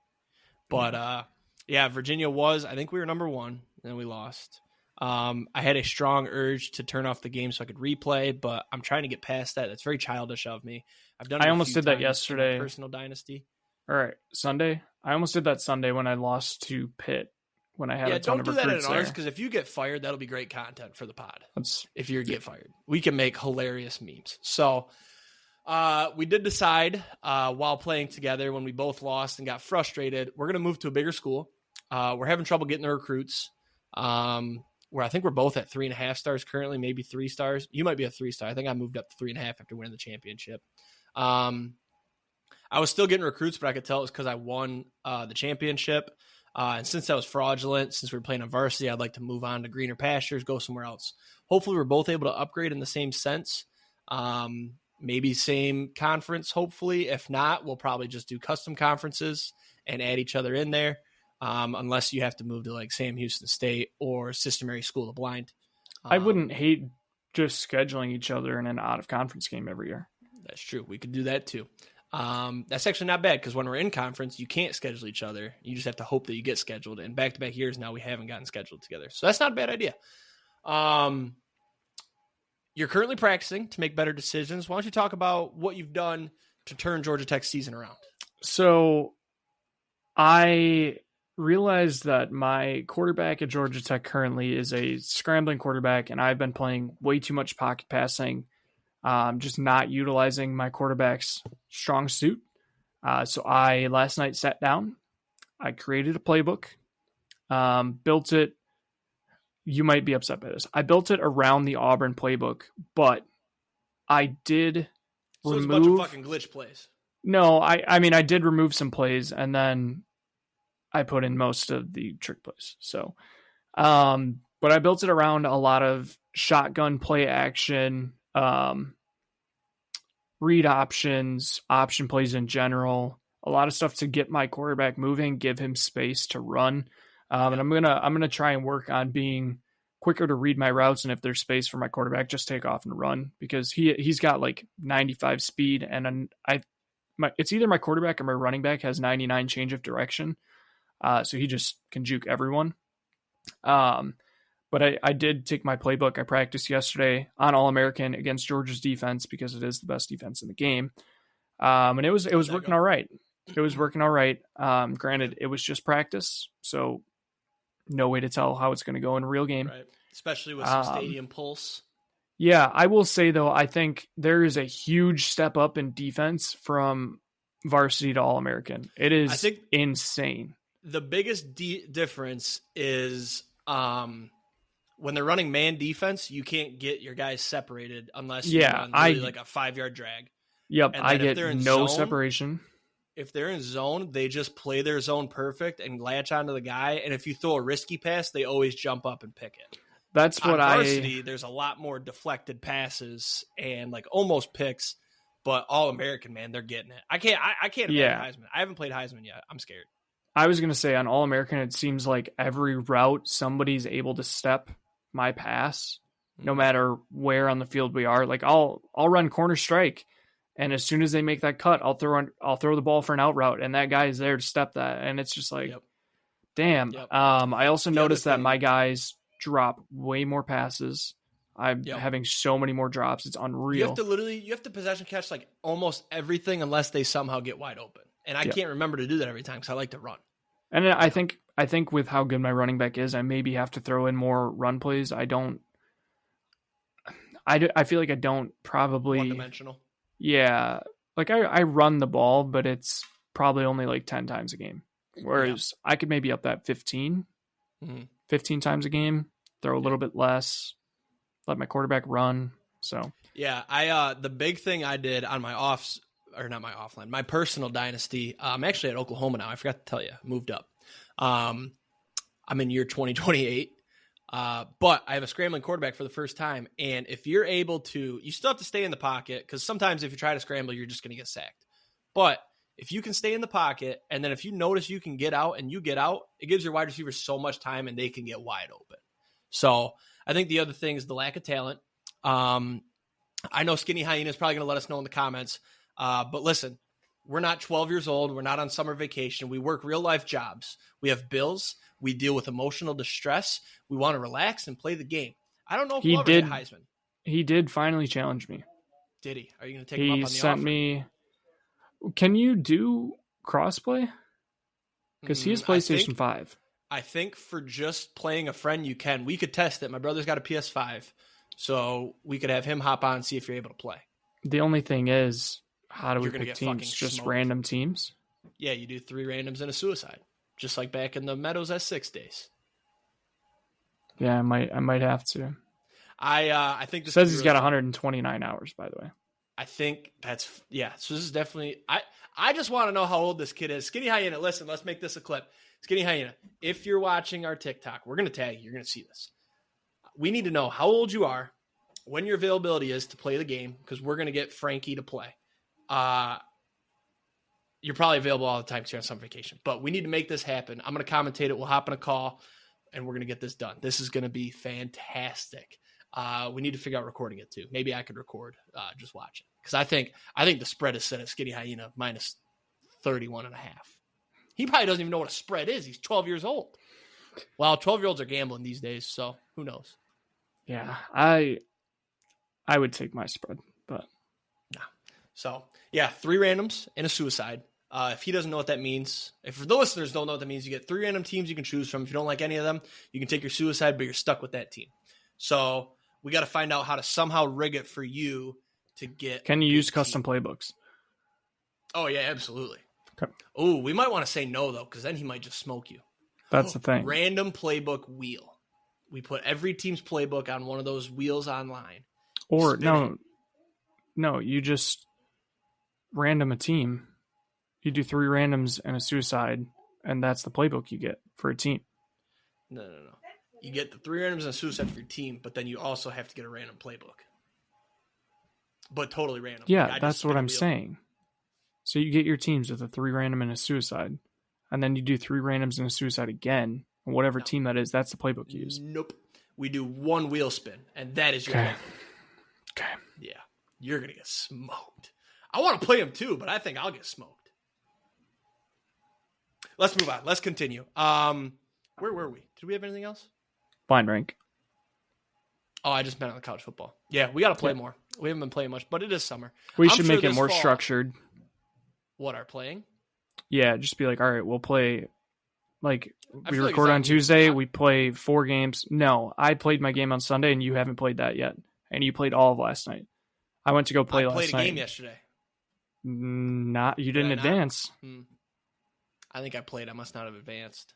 But Virginia I think we were number 1, and we lost. I had a strong urge to turn off the game so I could replay, but I'm trying to get past that. That's very childish of me. I've done. I almost did that yesterday. Personal dynasty. All right, Sunday. I almost did that Sunday when I lost to Pitt. When I had a ton of recruits there. Don't do that in ours, because if you get fired, that'll be great content for the pod. If you get fired, we can make hilarious memes. So we did decide while playing together when we both lost and got frustrated, we're going to move to a bigger school. We're having trouble getting the recruits. Where I think we're both at 3.5 stars currently, maybe 3 stars. You might be a 3-star. I think I moved up to 3.5 after winning the championship. I was still getting recruits, but I could tell it was because I won the championship. And since that was fraudulent, since we were playing on varsity, I'd like to move on to greener pastures, go somewhere else. Hopefully we're both able to upgrade in the same sense. Maybe same conference, hopefully. If not, we'll probably just do custom conferences and add each other in there. Unless you have to move to like Sam Houston State or Sister Mary School of Blind. I wouldn't hate just scheduling each other in an out-of-conference game every year. That's true. We could do that too. That's actually not bad because when we're in conference, you can't schedule each other. You just have to hope that you get scheduled. And back-to-back years now, we haven't gotten scheduled together. So that's not a bad idea. You're currently practicing to make better decisions. Why don't you talk about what you've done to turn Georgia Tech's season around? So I realized that my quarterback at Georgia Tech currently is a scrambling quarterback, and I've been playing way too much pocket passing, just not utilizing my quarterback's strong suit. So I last night sat down, I created a playbook, built it. You might be upset by this. I built it around the Auburn playbook, but I did remove... So it's a bunch of fucking glitch plays. No, I mean, I did remove some plays, and then I put in most of the trick plays. So, but I built it around a lot of shotgun play action, read options, option plays in general, a lot of stuff to get my quarterback moving, give him space to run. And I'm going to try and work on being quicker to read my routes, and if there's space for my quarterback, just take off and run, because he's got like 95 speed, and it's either my quarterback or my running back has 99 change of direction, so he just can juke everyone. But I did take my playbook. I practiced yesterday on All-American against Georgia's defense, because it is the best defense in the game, and it was working all right. It was working all right. Granted, it was just practice, so no way to tell how it's going to go in a real game. Right. Especially with some stadium pulse. Yeah, I will say, though, I think there is a huge step up in defense from varsity to All-American. It is insane. The biggest difference is when they're running man defense, you can't get your guys separated unless you run like a 5-yard drag. Yep, I get no separation. If they're in zone, they just play their zone perfect and latch onto the guy. And if you throw a risky pass, they always jump up and pick it. That's what on varsity, there's a lot more deflected passes and like almost picks, but All-American, man, they're getting it. I can't imagine Heisman. I haven't played Heisman yet. I'm scared. I was going to say on All-American, it seems like every route somebody's able to step my pass, no matter where on the field we are. Like I'll run corner strike, and as soon as they make that cut, I'll throw the ball for an out route, and that guy is there to step that. And it's just like, damn. Yep. I also noticed that my guys drop way more passes. I'm having so many more drops. It's unreal. You have to possession catch like almost everything unless they somehow get wide open. And I can't remember to do that every time because I like to run. And I think with how good my running back is, I maybe have to throw in more run plays. I feel like I don't probably one-dimensional. Yeah. Like I run the ball, but it's probably only like 10 times a game. Whereas I could maybe up that 15 times a game, throw a little bit less, let my quarterback run. So yeah, the big thing I did on my personal dynasty. I'm actually at Oklahoma now. I forgot to tell you, moved up. I'm in year 2028. But I have a scrambling quarterback for the first time. And if you're able to, you still have to stay in the pocket, because sometimes if you try to scramble, you're just going to get sacked. But if you can stay in the pocket, and then if you notice you can get out and you get out, it gives your wide receivers so much time and they can get wide open. So I think the other thing is the lack of talent. I know Skinny Hyena is probably going to let us know in the comments. But listen, we're not 12 years old. We're not on summer vacation. We work real life jobs. We have bills. We deal with emotional distress. We want to relax and play the game. I don't know if we'll ever get Heisman. He did finally challenge me. Did he? Are you going to take him up on the offer? He sent me. Can you do crossplay? Because he has PlayStation 5. I think for just playing a friend, you can. We could test it. My brother's got a PS5, so we could have him hop on and see if you're able to play. The only thing is, how do we pick teams? Just smoked. Random teams? Yeah, you do 3 randoms and a suicide, just like back in the Meadows S6 days. Yeah, I might have to. I think this says he's got 129 hours, by the way. I think that's so this is definitely I just want to know how old this kid is. Skinny Hyena, listen, let's make this a clip. Skinny Hyena, if you're watching our TikTok, we're gonna tag you, you're gonna see this. We need to know how old you are, when your availability is to play the game, because we're gonna get Franke to play. You're probably available all the time because you're on summer vacation, but we need to make this happen. I'm gonna commentate it, we'll hop on a call, and we're gonna get this done. This is gonna be fantastic. We need to figure out recording it too. Maybe I could record, just watch it. Because I think the spread is set at Skinny Hyena minus 31.5. He probably doesn't even know what a spread is. He's 12 years old. Well, 12-year-olds are gambling these days, so who knows? Yeah, I would take my spread, but no. So yeah, 3 randoms and a suicide. If he doesn't know what that means, if the listeners don't know what that means, you get 3 random teams you can choose from. If you don't like any of them, you can take your suicide, but you're stuck with that team. So we got to find out how to somehow rig it for you to get. Can you use custom playbooks? Oh, yeah, absolutely. Okay. Oh, we might want to say no, though, because then he might just smoke you. That's the thing. Random playbook wheel. We put every team's playbook on one of those wheels online. Or, no, you just random a team. You do 3 randoms and a suicide, and that's the playbook you get for a team. No. You get the 3 randoms and a suicide for your team, but then you also have to get a random playbook. But totally random. Yeah, that's what I'm saying. So you get your teams with a 3 random and a suicide, and then you do 3 randoms and a suicide again. And whatever team that is, that's the playbook you use. Nope. we do one wheel spin, and that is your Okay. head. Okay. Yeah, you're going to get smoked. I want to play him too, but I think I'll get smoked. Let's move on. Let's continue. Where were we? Did we have anything else? Blind rank. Oh, I just meant on the college football. Yeah, we got to play more. We haven't been playing much, but it is summer. We I'm should sure make it this more fall- structured. What, our playing? Yeah, just be like, all right, we'll play. Like, I we feel like record it's on not- Tuesday, we play 4 games. No, I played my game on Sunday, and you haven't played that yet. And you played all of last night. I went to go play I last played a night. game yesterday. You didn't I not? advance. I think I played. I must not have advanced.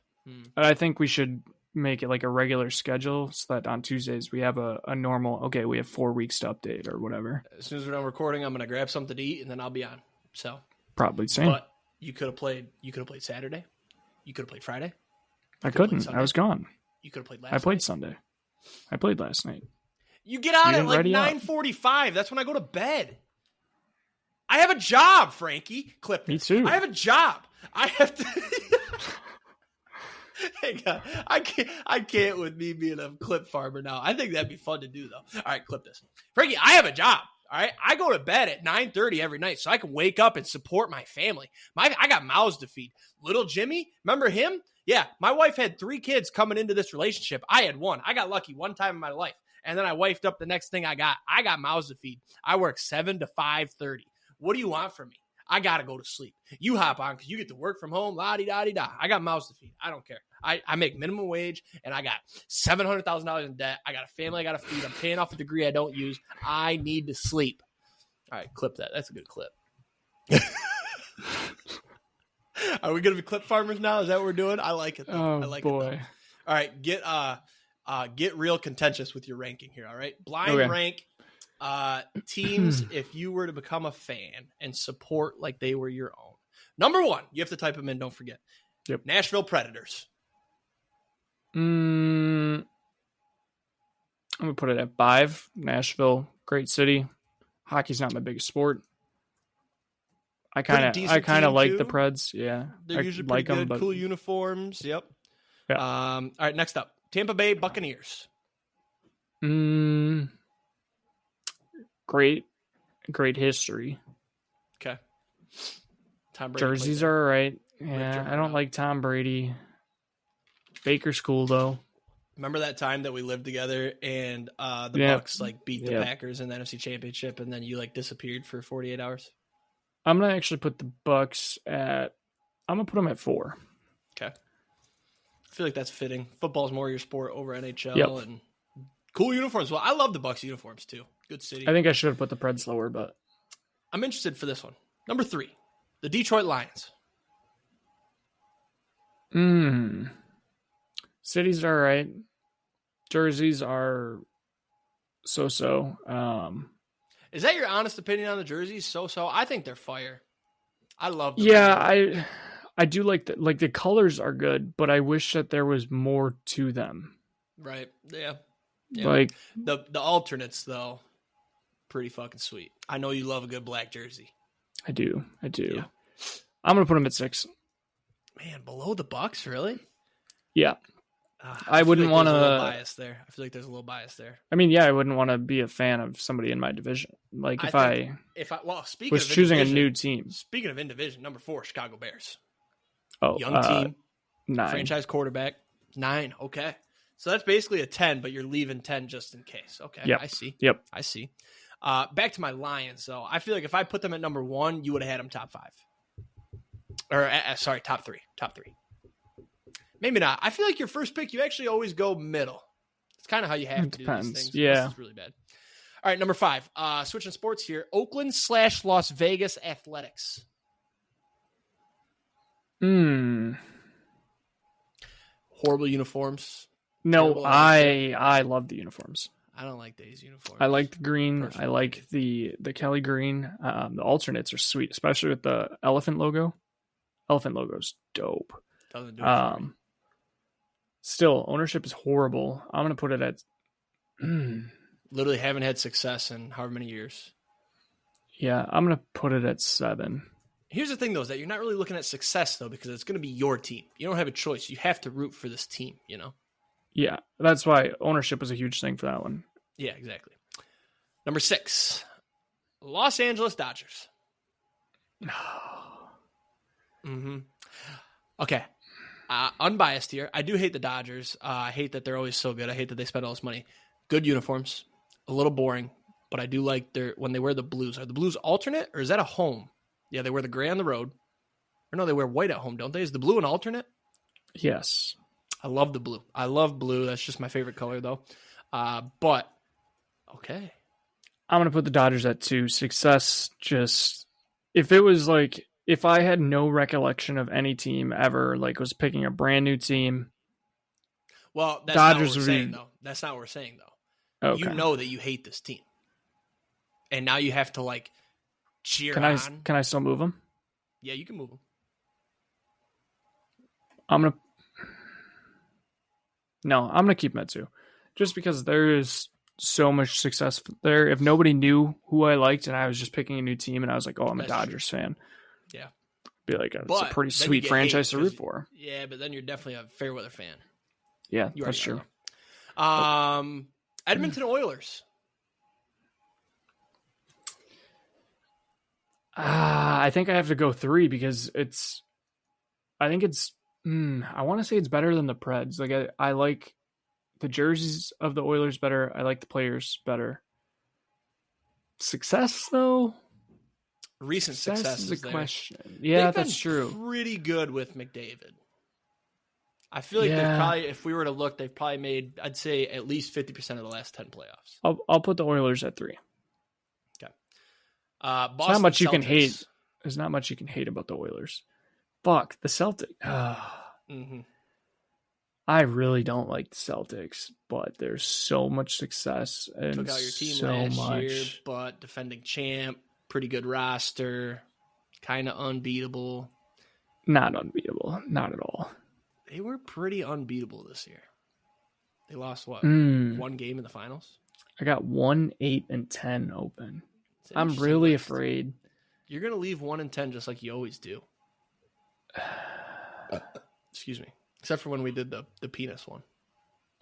But I think we should make it like a regular schedule so that on Tuesdays we have a normal, okay, we have 4 weeks to update or whatever. As soon as we're done recording, I'm going to grab something to eat, and then I'll be on. So Probably the same. But you could have played Saturday. You could have played Friday. I could've played couldn't. Sunday. I was gone. You could have played last I played night. Sunday. I played last night. You get on You at didn't like ready up. 9:45. That's when I go to bed. I have a job, Frankie. Clip Me this. too. I have a job. I have to. Hang on. I can't with me being a clip farmer now. I think that'd be fun to do though. All right, clip this. Frankie, I have a job. All right. I go to bed at 9:30 every night so I can wake up and support my family. I got mouths to feed. Little Jimmy, remember him? Yeah. My wife had 3 kids coming into this relationship. I had 1. I got lucky one time in my life. And then I wifed up the next thing I got. I got mouths to feed. I work 7 to 5:30. What do you want from me? I got to go to sleep. You hop on because you get to work from home. La-di-da-di-da. I got mouths to feed. I don't care. I make minimum wage, and I got $700,000 in debt. I got a family I got to feed. I'm paying off a degree I don't use. I need to sleep. All right, clip that. That's a good clip. Are we going to be clip farmers now? Is that what we're doing? I like it, though. Oh, I like boy. it, though. All right, get real contentious with your ranking here, all right? Blind Okay. rank teams if you were to become a fan and support like they were your own. Number 1, you have to type them in, don't forget. Yep. Nashville Predators. I'm going to put it at 5. Nashville, great city. Hockey's not my biggest sport. I kind of like the Preds. Yeah, They're I usually like pretty them, good, but cool uniforms. Yep. Yeah. All right, next up, Tampa Bay Buccaneers. Great history. Okay. Tom Brady Jerseys played there. are all right. Rip Yeah, Jordan I don't out. like Tom Brady. Baker's cool though. Remember that time that we lived together and the Yeah. Bucks like beat the Yeah. Packers in the NFC Championship, and then you like disappeared for 48 hours? I'm gonna actually put the Bucks at. I'm gonna put them at 4. Okay. I feel like that's fitting. Football's more your sport over NHL Yep. and cool uniforms. Well, I love the Bucks uniforms too. Good city. I think I should have put the Preds lower, but I'm interested for this one. Number 3, the Detroit Lions. cities are all right. Jerseys are so. Is that your honest opinion on the jerseys? So. I think they're fire. I love them. Yeah, I do like the colors are good, but I wish that there was more to them. Right. Yeah. Yeah. Like The alternates though, pretty fucking sweet. I know you love a good black jersey. I do. Yeah. I'm gonna put them at 6. Man, below the Bucks, really? Yeah. I I wouldn't feel like there's a little wanna- bias there. I feel like there's a little bias there. I mean, yeah, I wouldn't want to be a fan of somebody in my division. Like if I Speaking was of choosing a in-division- new team. Speaking of in division, number 4, Chicago Bears. Oh, Young team, 9. franchise quarterback, 9. Okay, so that's basically a 10, but you're leaving 10 just in case. Okay, Yep. I see. Yep. I see. Back to my Lions, though. I feel like if I put them at number 1, you would have had them top 5. Or sorry, top 3. Top 3. Maybe not. I feel like your first pick, you actually always go middle. It's kind of how you have It to do depends. these things. Yeah. This is really bad. All right, number 5. Switching sports here. Oakland/Las Vegas Athletics. Hmm. Horrible uniforms. No, Terrible I love the uniforms. I don't like these uniforms. I like the green. Personally. I like the Kelly green. The alternates are sweet, especially with the elephant logo. Elephant logo's dope. Doesn't do it for me. Still, ownership is horrible. I'm gonna put it at. Literally haven't had success in however many years. Yeah, I'm gonna put it at 7. Here's the thing, though, is that you're not really looking at success, though, because it's going to be your team. You don't have a choice. You have to root for this team, you know? Yeah, that's why ownership was a huge thing for that one. Yeah, exactly. Number 6, Los Angeles Dodgers. Mm-hmm. Okay. Unbiased here. I do hate the Dodgers. I hate that they're always so good. I hate that they spend all this money. Good uniforms. A little boring, but I do like when they wear the blues. Are the blues alternate, or is that a home? Yeah, they wear the gray on the road. Or no, they wear white at home, don't they? Is the blue an alternate? Yes. I love the blue. I love blue. That's just my favorite color, though. But, okay. I'm going to put the Dodgers at 2. Success just... If I had no recollection of any team ever, like was picking a brand new team... Well, that's Dodgers not what we're saying, though. That's not what we're saying, though. Okay. You know that you hate this team. And now you have to, like, cheer on. Can I still move them? Yeah, you can move them. I'm going to keep them at 2. Just because there is so much success there. If nobody knew who I liked and I was just picking a new team and I was like, oh, I'm a Dodgers fan. Yeah. Be like, it's a pretty sweet franchise to root for. Yeah, but then you're definitely a fair weather fan. Yeah, that's true. Edmonton Oilers. I think I have to go 3 because I want to say it's better than the Preds. Like I like the jerseys of the Oilers better. I like the players better. Success though? Recent success is a there. Question. Yeah, that's true. Pretty good with McDavid. I feel like they've probably, if we were to look, they've probably made, I'd say, at least 50% of the last 10 playoffs. I'll put the Oilers at 3. Okay. Boston There's not much Celtics. You can hate. There's not much you can hate about the Oilers. Fuck the Celtics. Mm-hmm. I really don't like the Celtics, but there's so much success and took out your team so last much. year, but defending champ, pretty good roster, kind of unbeatable. Not unbeatable, not at all. They were pretty unbeatable this year. They lost what? 1 game in the finals? I got 1, 8, and 10 open. I'm really afraid. You're going to leave 1 and 10 just like you always do. Excuse me. Except for when we did the penis one.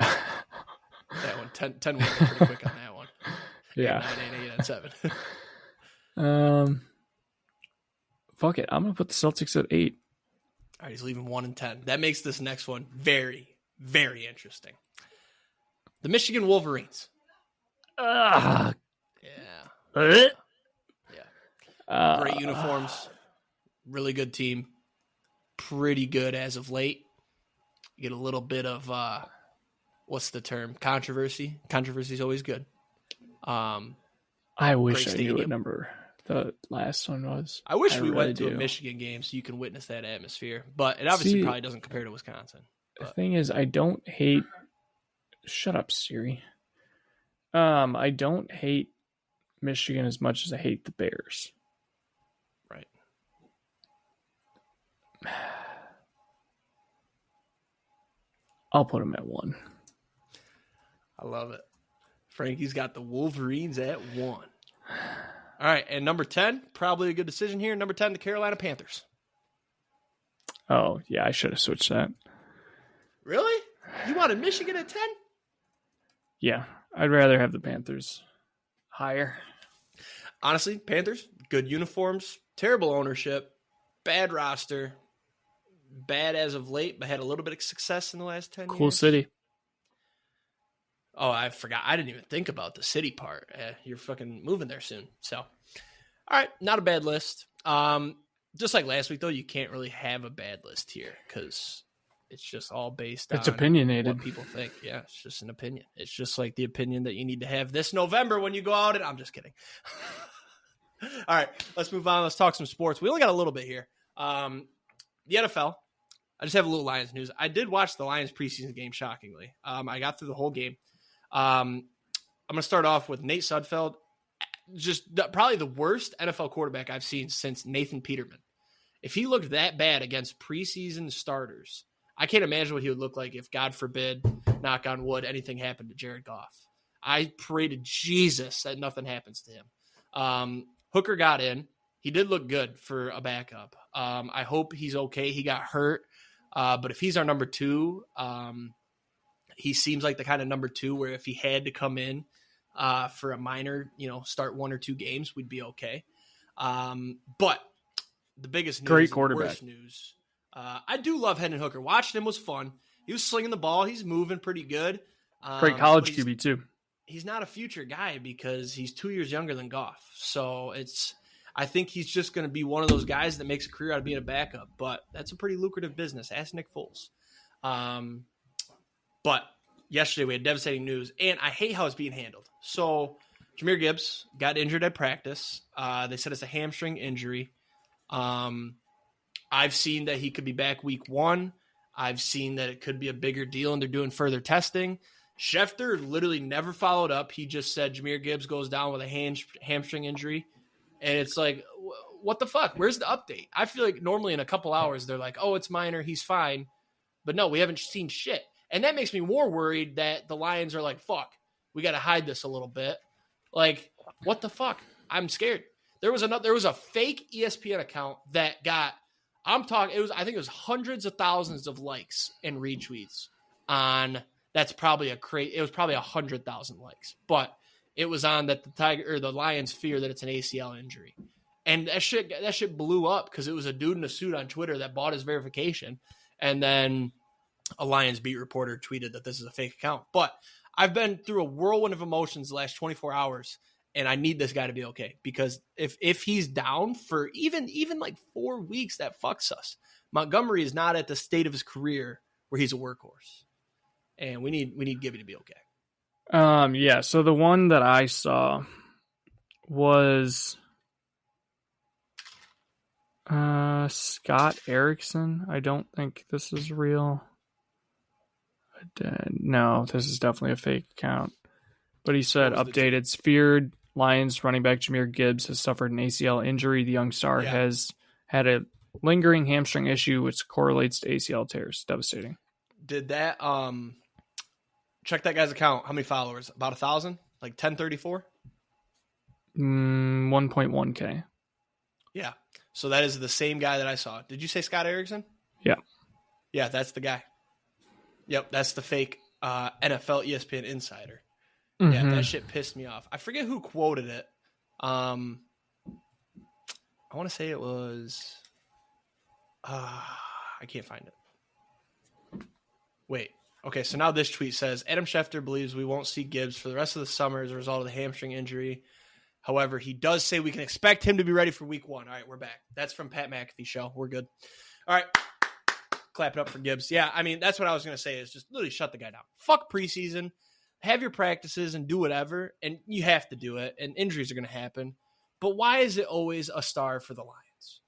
That one. 10 went pretty quick on that one. Yeah. 9, 8, 8, and 7. Fuck it. I'm going to put the Celtics at 8. All right, he's leaving 1 and 10. That makes this next one very, very interesting. The Michigan Wolverines. Yeah. Great uniforms. Really good team. Pretty good as of late. You get a little bit of, what's the term? Controversy. Controversy is always good. I wish I knew what number the last one was. I wish we went to a Michigan game so you can witness that atmosphere. But it obviously probably doesn't compare to Wisconsin. The thing is, I don't hate... Shut up, Siri. I don't hate Michigan as much as I hate the Bears. Right. I'll put them at 1. I love it. Frankie's got the Wolverines at 1. All right, and number 10, probably a good decision here. Number 10, the Carolina Panthers. Oh, yeah, I should have switched that. Really? You wanted Michigan at 10? Yeah, I'd rather have the Panthers higher. Honestly, Panthers, good uniforms, terrible ownership, bad roster, bad as of late, but had a little bit of success in the last 10 years. Cool city. Oh, I forgot. I didn't even think about the city part. You're fucking moving there soon. So, all right, not a bad list. Just like last week, though, you can't really have a bad list here because it's just all based on opinionated. What people think. Yeah, it's just an opinion. It's just like the opinion that you need to have this November when you go out. And I'm just kidding. All right, let's move on. Let's talk some sports. We only got a little bit here. The NFL. I just have a little Lions news. I did watch the Lions preseason game, shockingly. I got through the whole game. I'm going to start off with Nate Sudfeld. Just probably the worst NFL quarterback I've seen since Nathan Peterman. If he looked that bad against preseason starters, I can't imagine what he would look like if, God forbid, knock on wood, anything happened to Jared Goff. I pray to Jesus that nothing happens to him. Hooker got in. He did look good for a backup. I hope he's okay. He got hurt. But if he's our number 2, he seems like the kind of number 2 where if he had to come in for a minor, start 1 or 2 games, we'd be okay. But the biggest news, great quarterback. The worst news. I do love Hendon Hooker. Watching him was fun. He was slinging the ball. He's moving pretty good. Great college QB too. He's not a future guy because he's 2 years younger than Goff. So I think he's just going to be one of those guys that makes a career out of being a backup. But that's a pretty lucrative business. Ask Nick Foles. But yesterday we had devastating news, and I hate how it's being handled. So Jahmyr Gibbs got injured at practice. They said it's a hamstring injury. I've seen that he could be back week 1. I've seen that it could be a bigger deal, and they're doing further testing. Schefter literally never followed up. He just said Jahmyr Gibbs goes down with a hamstring injury. And it's like, what the fuck? Where's the update? I feel like normally in a couple hours, they're like, oh, it's minor. He's fine. But no, we haven't seen shit. And that makes me more worried that the Lions are like, fuck, we got to hide this a little bit. Like, what the fuck? I'm scared. There was a fake ESPN account that got, I think it was hundreds of thousands of likes and retweets on, that's probably it was probably 100,000 likes, but it was on that the Lions fear that it's an ACL injury. And that shit blew up because it was a dude in a suit on Twitter that bought his verification. And then a Lions beat reporter tweeted that this is a fake account. But I've been through a whirlwind of emotions the last 24 hours, and I need this guy to be okay. Because if he's down for even like 4 weeks, that fucks us. Montgomery is not at the state of his career where he's a workhorse. And we need Gibby to be okay. Yeah, so the one that I saw was Scott Erickson. I don't think this is real. No, this is definitely a fake account. But he said, updated, feared Lions running back Jahmyr Gibbs has suffered an ACL injury. The young star has had a lingering hamstring issue, which correlates to ACL tears. Devastating. Did that, check that guy's account. How many followers? About 1,000? Like 1034? 1.1K. Yeah. So that is the same guy that I saw. Did you say Scott Erickson? Yeah. Yeah, that's the guy. Yep, that's the fake NFL ESPN insider. Mm-hmm. Yeah, that shit pissed me off. I forget who quoted it. I want to say it was... I can't find it. Wait. Okay, so now this tweet says, Adam Schefter believes we won't see Gibbs for the rest of the summer as a result of the hamstring injury. However, he does say we can expect him to be ready for week 1. All right, we're back. That's from Pat McAfee show. We're good. All right. Clap it up for Gibbs. Yeah, I mean, that's what I was going to say is just literally shut the guy down. Fuck preseason. Have your practices and do whatever, and you have to do it, and injuries are going to happen. But why is it always a star for the Lions?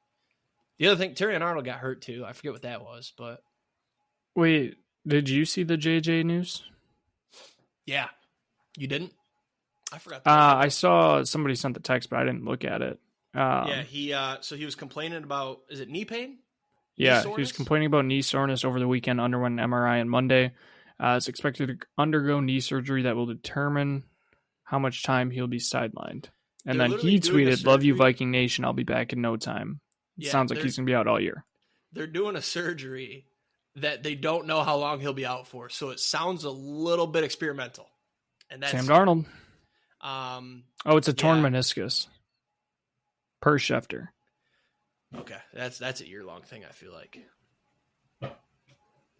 The other thing, Terry and Arnold got hurt too. I forget what that was, but... Wait, did you see the JJ news? Yeah. You didn't? I forgot. I saw somebody sent the text, but I didn't look at it. So he was complaining about, is it knee pain? Yeah, he was complaining about knee soreness over the weekend, underwent an MRI on Monday. Is expected to undergo knee surgery that will determine how much time he'll be sidelined. And then he tweeted, "Love you, Viking Nation. I'll be back in no time." It sounds like he's going to be out all year. They're doing a surgery that they don't know how long he'll be out for, so it sounds a little bit experimental. And that's Sam Darnold. It's a torn meniscus. Per Schefter. Okay, that's a year-long thing, I feel like.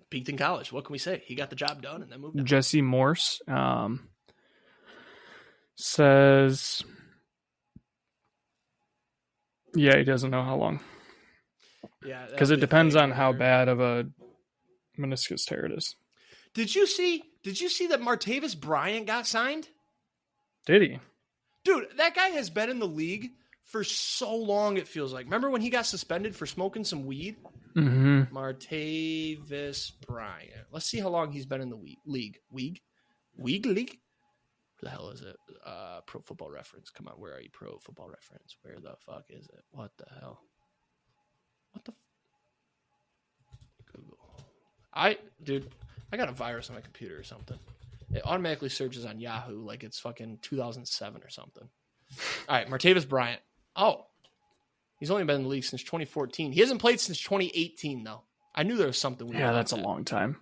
Peaked in college. What can we say? He got the job done and then moved on. Jesse Morse says, he doesn't know how long. Yeah, because it depends on how bad of a meniscus tear it is. Did you see that Martavis Bryant got signed? Did he? Dude, that guy has been in the league for so long, it feels like. Remember when he got suspended for smoking some weed? Mm-hmm. Martavis Bryant. Let's see how long he's been in the league. League? What the hell is it? Pro Football Reference. Come on, where are you? Pro Football Reference. Where the fuck is it? What the hell? What the? Google. I got a virus on my computer or something. It automatically searches on Yahoo like it's fucking 2007 or something. All right, Martavis Bryant. Oh, he's only been in the league since 2014. He hasn't played since 2018, though. I knew there was something weird. Yeah, that's a long time.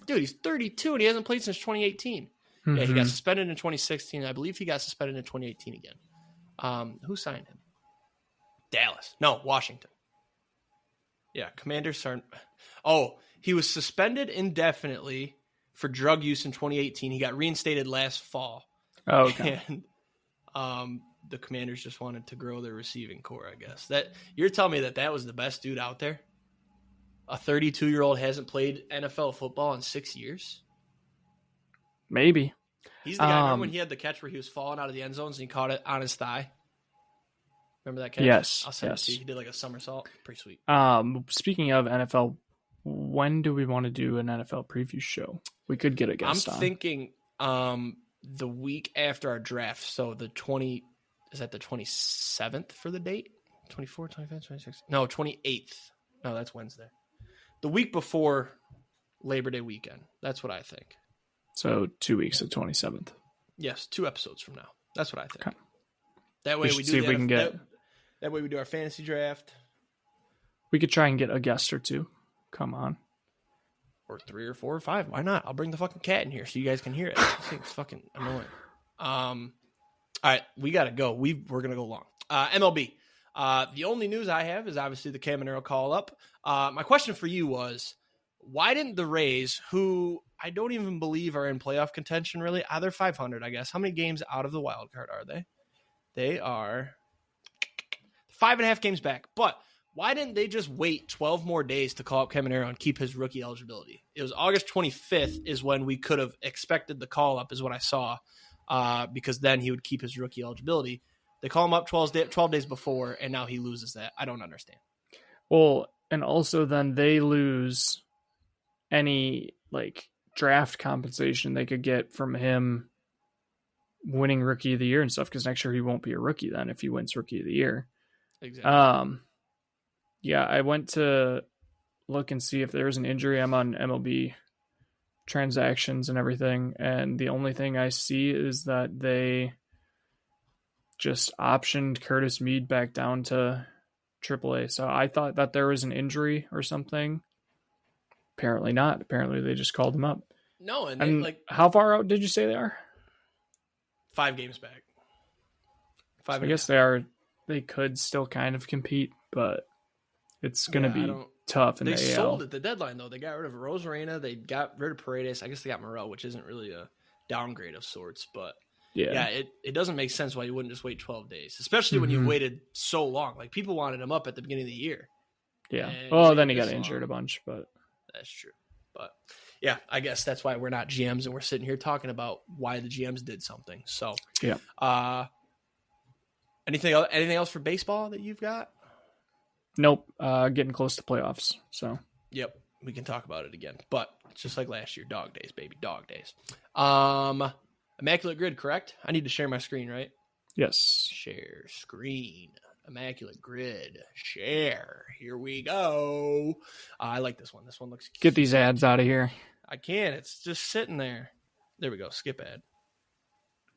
Dude, he's 32 and he hasn't played since 2018. Yeah, he got suspended in 2016. I believe he got suspended in 2018 again. Who signed him? Dallas. No, Washington. Yeah, Commanders aren't. Oh, he was suspended indefinitely for drug use in 2018. He got reinstated last fall. Oh, okay. And the Commanders just wanted to grow their receiving core, I guess. That you're telling me that was the best dude out there? A 32-year-old hasn't played NFL football in 6 years? Maybe. He's the guy, remember when he had the catch where he was falling out of the end zones and he caught it on his thigh? Remember that catch? Yes. I'll send it to you. He did like a somersault. Pretty sweet. Speaking of NFL, when do we want to do an NFL preview show? We could get a guest on. I'm thinking the week after our draft. So the 27th for the date? 24, 25, 26? No, 28th. No, that's Wednesday. The week before Labor Day weekend. That's what I think. So 2 weeks of 27th. Yes, 2 episodes from now. That's what I think. Okay. That way we do see if we can get. That way we do our fantasy draft. We could try and get a guest or two. Come on. Or 3 or 4 or 5. Why not? I'll bring the fucking cat in here so you guys can hear it. This thing's fucking annoying. All right, we got to go. We're going to go long. MLB. The only news I have is obviously the Caminero call up. My question for you was, why didn't the Rays, who I don't even believe are in playoff contention really, they're 500, I guess. How many games out of the wild card are they? They are 5.5 games back. But why didn't they just wait 12 more days to call up Caminero and keep his rookie eligibility? It was August 25th is when we could have expected the call up is what I saw, because then he would keep his rookie eligibility. They call him up 12 days before, and now he loses that. I don't understand. Well, and also then they lose any like draft compensation they could get from him winning rookie of the year and stuff, because next year he won't be a rookie then if he wins rookie of the year. Exactly. Yeah, I went to look and see if there was an injury. I'm on MLB transactions and everything, and the only thing I see is that they just optioned Curtis Mead back down to AAA. So I thought that there was an injury or something. Apparently not. Apparently they just called him up. No, and they, how far out did you say they are? 5 games back. So I guess they are. They could still kind of compete, but it's going to be tough in the AL. They sold at the deadline, though. They got rid of Rosarena. They got rid of Paredes. I guess they got Morel, which isn't really a downgrade of sorts. But, yeah it doesn't make sense why you wouldn't just wait 12 days, especially when you waited so long. Like, people wanted him up at the beginning of the year. Yeah. Well, then he got injured a bunch, but... That's true. But, yeah, I guess that's why we're not GMs, and we're sitting here talking about why the GMs did something. So, yeah. Anything else for baseball that you've got? Nope. Getting close to playoffs. So. Yep. We can talk about it again. But it's just like last year. Dog days, baby. Dog days. Immaculate Grid, correct? I need to share my screen, right? Yes. Share screen. Immaculate Grid. Share. Here we go. I like this one. This one looks cute. Get these ads out of here. I can't. It's just sitting there. There we go. Skip ad.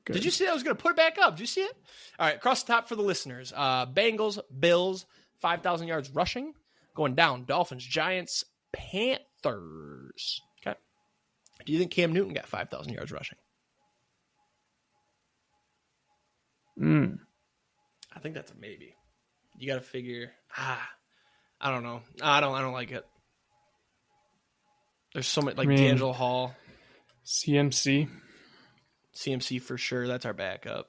Good. Did you see that? I was going to put it back up. Did you see it? All right, across the top for the listeners. Bengals, Bills, 5,000 yards rushing. Going down, Dolphins, Giants, Panthers. Okay. Do you think Cam Newton got 5,000 yards rushing? I think that's a maybe. You got to figure. I don't know. I don't like it. There's so much, like D'Angelo Hall. CMC for sure. That's our backup.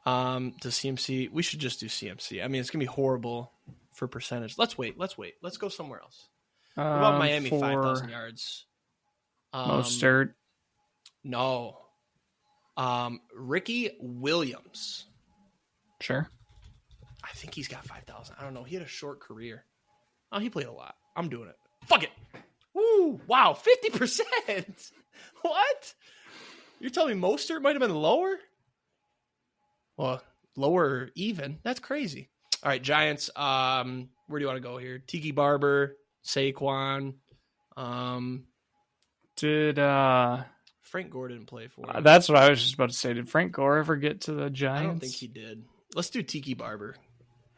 To CMC, we should just do CMC. I mean, it's gonna be horrible for percentage. Let's wait. Let's go somewhere else. What about Miami? 5,000 yards. Mostert. No. Ricky Williams. Sure. I think he's got 5,000. I don't know. He had a short career. Oh, he played a lot. I'm doing it. Fuck it. Woo! Wow, 50%. What? You're telling me Mostert might have been lower? Well, lower or even. That's crazy. All right, Giants. Where do you want to go here? Tiki Barber, Saquon. Did Frank Gore didn't play for him. That's what I was just about to say. Did Frank Gore ever get to the Giants? I don't think he did. Let's do Tiki Barber.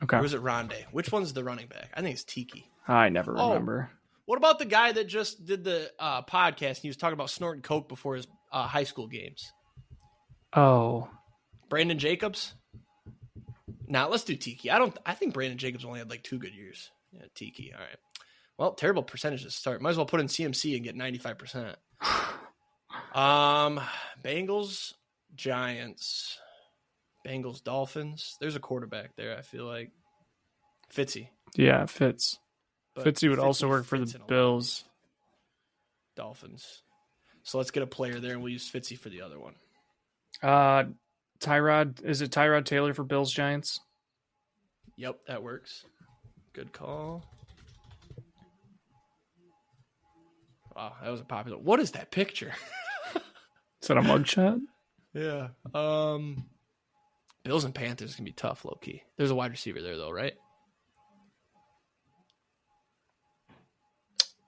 Okay. Or was it Rondé? Which one's the running back? I think it's Tiki. I never remember. What about the guy that just did the podcast and he was talking about snorting coke before his high school games? Oh. Brandon Jacobs? Nah, let's do Tiki. I think Brandon Jacobs only had like 2 good years. Yeah, Tiki. All right. Well, terrible percentage to start. Might as well put in CMC and get 95%. Bengals, Giants, Bengals, Dolphins. There's a quarterback there, I feel like. Fitzy. Yeah, Fitz. But Fitzy would also work for the Bills. Dolphins. So let's get a player there, and we'll use Fitzy for the other one. Tyrod. Is it Tyrod Taylor for Bills Giants? Yep, that works. Good call. Wow, that was a popular. What is that picture? Is that a mugshot? Yeah. Bills and Panthers can be tough, low key. There's a wide receiver there, though, right?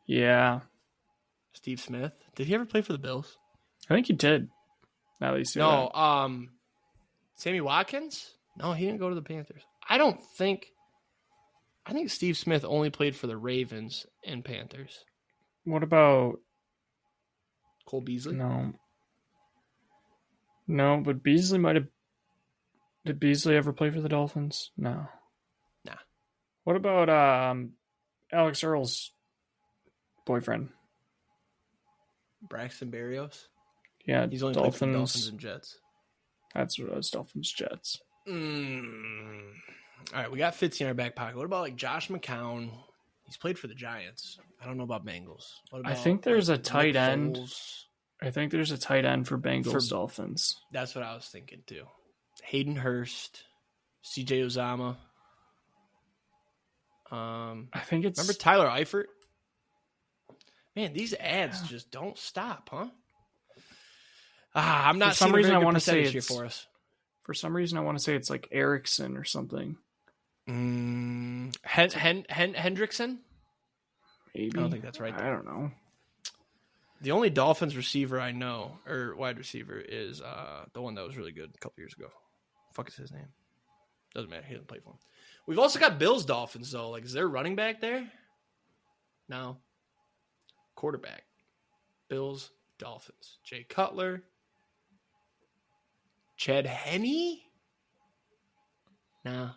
Yeah. Steve Smith. Did he ever play for the Bills? I think he did. Now that you see that. Sammy Watkins? No, he didn't go to the Panthers. I think Steve Smith only played for the Ravens and Panthers. What about Cole Beasley? No, but Beasley might have. Did Beasley ever play for the Dolphins? No. Nah. What about Alex Earl's boyfriend? Braxton Berrios? Yeah, he's only played for the Dolphins and Jets. That's what it was, Dolphins, Jets. All right, we got Fitzy in our back pocket. What about like Josh McCown? He's played for the Giants. I don't know about Bengals. What about, I think there's a tight end. Foles? I think there's a tight end for Bengals Dolphins. That's what I was thinking too. Hayden Hurst, CJ Uzama. I think it's. Remember Tyler Eifert? Man, these ads just don't stop, huh? I'm not. For some reason, I want to say it's here for us. For some reason, I want to say it's like Erickson or something. Hendrickson? Maybe. I don't think that's right. I don't know. The only Dolphins receiver I know, or wide receiver, is the one that was really good a couple years ago. Fuck is his name? Doesn't matter. He didn't play for him. We've also got Bills Dolphins though. Like, is there a running back there? No. Quarterback. Bills Dolphins. Jay Cutler. Chad Henne? No.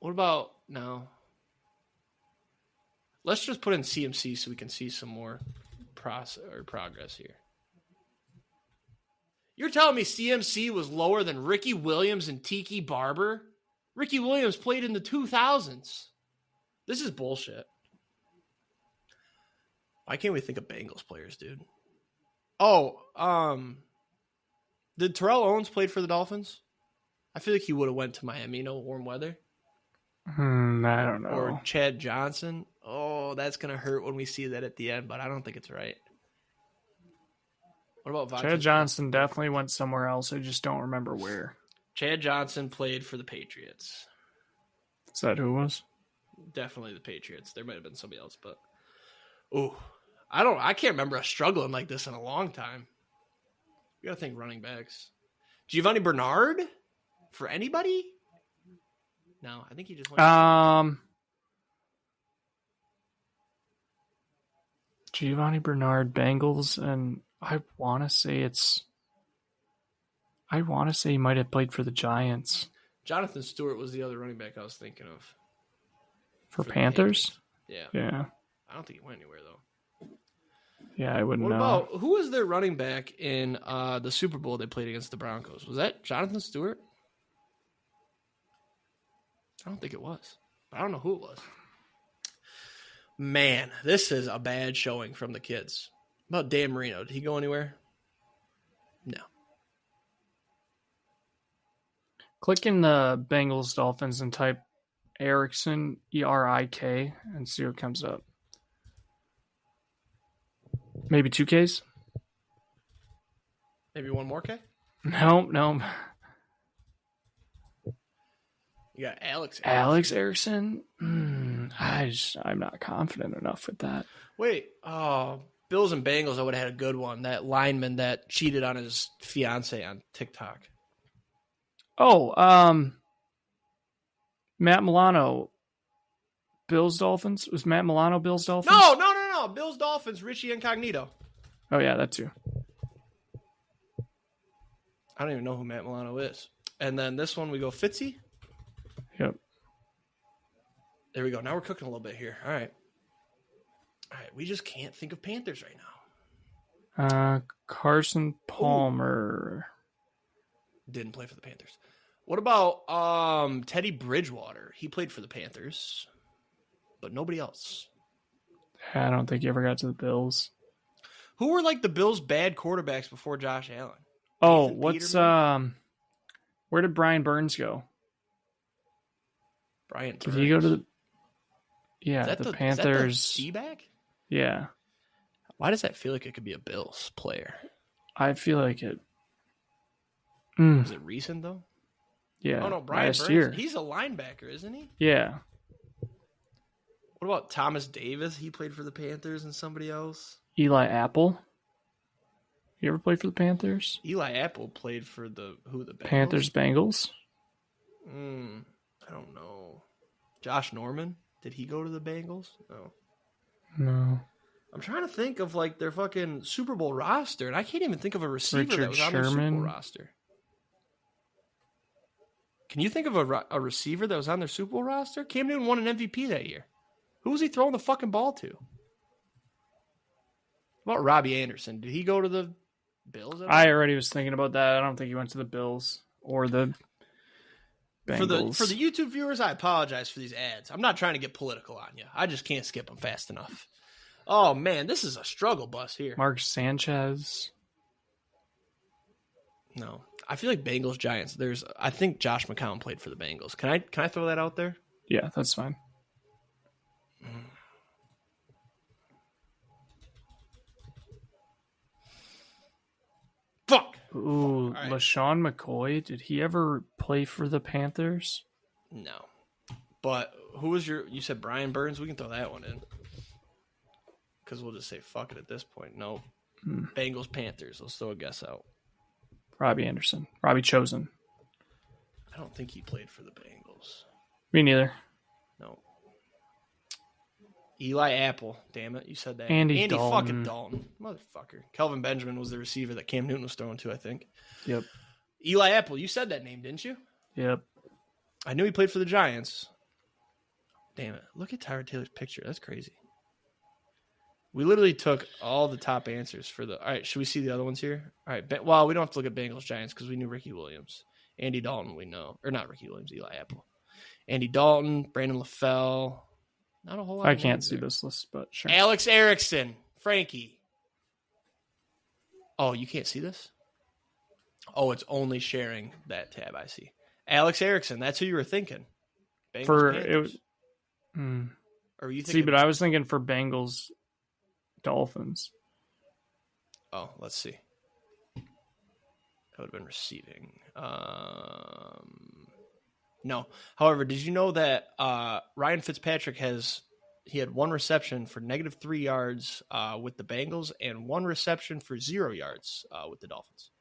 What about no? Let's just put in CMC so we can see some more progress here. You're telling me CMC was lower than Ricky Williams and Tiki Barber? Ricky Williams played in the 2000s. This is bullshit. Why can't we think of Bengals players, dude? Oh, did Terrell Owens played for the Dolphins? I feel like he would have went to Miami, warm weather. I don't know. Or Chad Johnson. Oh, that's going to hurt when we see that at the end, but I don't think it's right. What about Vodka? Chad Johnson definitely went somewhere else. I just don't remember where. Chad Johnson played for the Patriots. Is that who it was? Definitely the Patriots. There might have been somebody else, but I can't remember us struggling like this in a long time. We got to think running backs. Giovanni Bernard for anybody? No, I think he just went. Giovanni Bernard, Bengals, and I want to say he might have played for the Giants. Jonathan Stewart was the other running back I was thinking of. For Panthers? Yeah. I don't think he went anywhere, though. Yeah, I wouldn't know. What about, who was their running back in the Super Bowl they played against the Broncos? Was that Jonathan Stewart? I don't think it was. I don't know who it was. Man, this is a bad showing from the kids. What about Dan Marino? Did he go anywhere? No. Click in the Bengals Dolphins and type Erickson, ERIK, and see what comes up. Maybe 2 Ks? Maybe one more K? No. You got Alex Erickson? I'm not confident enough with that. Wait. Bills and Bengals, I would have had a good one. That lineman that cheated on his fiance on TikTok. Oh, Matt Milano Bills Dolphins? Was Matt Milano Bills Dolphins? No. Bills Dolphins, Richie Incognito. Oh, yeah, that too. I don't even know who Matt Milano is. And then this one, we go Fitzy. Yep. There we go. Now we're cooking a little bit here. All right. We just can't think of Panthers right now. Carson Palmer. Didn't play for the Panthers. What about Teddy Bridgewater? He played for the Panthers, but nobody else. I don't think he ever got to the Bills. Who were like the Bills' bad quarterbacks before Josh Allen? Oh, Nathan what's Peterman? where did Brian Burns go? Brian Did Burns. he go to the Is Panthers? that the D-back? Yeah. Why does that feel like it could be a Bills player? I feel like it. Is it recent though? Yeah. Oh no, Brian last Burns. year. He's a linebacker, isn't he? Yeah. What about Thomas Davis? He played for the Panthers and somebody else. Eli Apple. You ever played for the Panthers? Eli Apple played for the Bengals? Panthers Bengals. I don't know. Josh Norman? Did he go to the Bengals? No. No. I'm trying to think of like their fucking Super Bowl roster, and I can't even think of a receiver Richard that was on their Super Bowl Sherman. roster. Can you think of a receiver that was on their Super Bowl roster? Cam Newton won an MVP that year. Who was he throwing the fucking ball to? What about Robbie Anderson? Did he go to the Bills? I already was thinking about that. I don't think he went to the Bills or the Bengals. For the YouTube viewers, I apologize for these ads. I'm not trying to get political on you. I just can't skip them fast enough. Oh, man, this is a struggle bus here. Mark Sanchez. No. I feel like Bengals Giants. I think Josh McCown played for the Bengals. Can I throw that out there? Yeah, that's fine. Fuck. Ooh, Right. LaShawn McCoy. Did he ever play for the Panthers? No. But who was you said Brian Burns? We can throw that one in. Because we'll just say fuck it at this point. No. Bengals Panthers. Let's throw a guess out. Robbie Anderson. Robbie Chosen. I don't think he played for the Bengals. Me neither. No. Eli Apple. Damn it. You said that. Andy fucking Dalton. Dalton. Motherfucker. Kelvin Benjamin was the receiver that Cam Newton was throwing to, I think. Yep. Eli Apple. You said that name, didn't you? Yep. I knew he played for the Giants. Damn it. Look at Tyrod Taylor's picture. That's crazy. We literally took all the top answers for the... All right, should we see the other ones here? All right. Well, we don't have to look at Bengals Giants because we knew Ricky Williams. Andy Dalton, we know. Or not Ricky Williams, Eli Apple. Andy Dalton, Brandon LaFell. Not a whole lot. I of can't names see there. this list, but sure. Alex Erickson. Franke. Oh, you can't see this? Oh, it's only sharing that tab, I see. Alex Erickson. That's who you were thinking. Bengals, For Panthers. it, Or were you see, thinking... but I was thinking for Bengals Dolphins. Oh, let's see. That would have been receiving. No. However, did you know that Ryan Fitzpatrick had one reception for -3 yards with the Bengals and one reception for 0 yards with the Dolphins?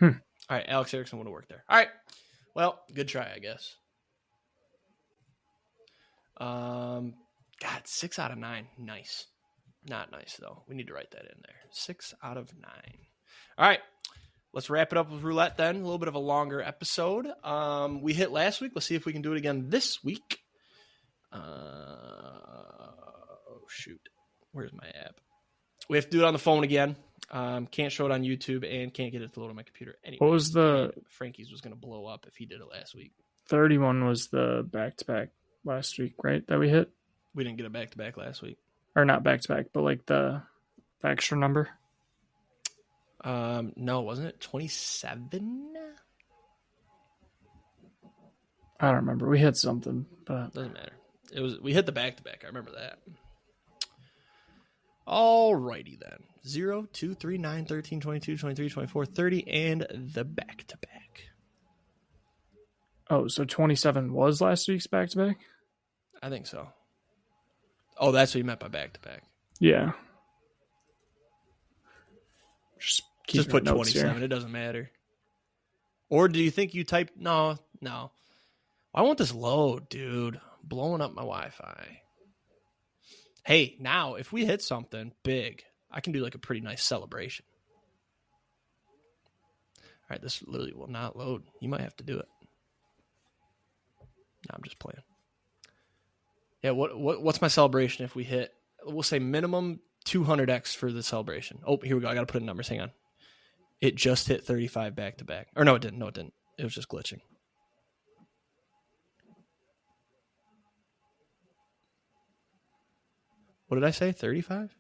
All right, Alex Erickson would have worked there. All right. Well, good try, I guess. God, 6 out of 9. Nice. Not nice, though. We need to write that in there. 6 out of 9. All right. Let's wrap it up with roulette then. A little bit of a longer episode. We hit last week. Let's see if we can do it again this week. Oh, shoot. Where's my app? We have to do it on the phone again. Can't show it on YouTube and can't get it to load on my computer. Anyway, What was the Frankie's was going to blow up if he did it last week. 31 was the back-to-back last week, right? That we hit? We didn't get a back-to-back last week. Or not back-to-back, but like the extra number. No, wasn't it 27? I don't remember. We hit something, but Doesn't matter. We hit the back-to-back. I remember that. Alrighty then. 0, 2, 3, 9, 13, 22, 23, 24, 30, and the back-to-back. oh, so 27 was last week's back-to-back? I think so. Oh, that's what you meant by back-to-back. Yeah. Just put 27. Here. It doesn't matter. Or do you think you typed... No. I want this load, dude. blowing up my Wi-Fi. Hey, now if we hit something big, I can do like a pretty nice celebration. All right, this literally will not load. You might have to do it. No, I'm just playing. Yeah, what's my celebration if we hit? We'll say minimum 200x for the celebration. Oh, here we go. I got to put in numbers. Hang on. It just hit 35 back to back. Or no, it didn't. No, it didn't. It was just glitching. What did I say? 35?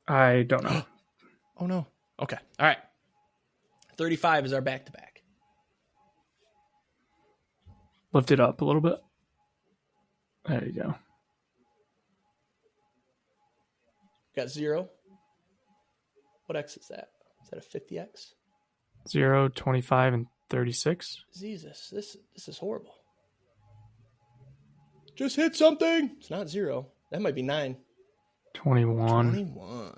I don't know. Oh, no. Okay. All right. 35 is our back to back. Lift it up a little bit. There you go. Got 0. What X is that? Is that a 50X? 0, 25, and 36. Jesus, this is horrible. Just hit something. It's not 0. That might be 9. 21. 21.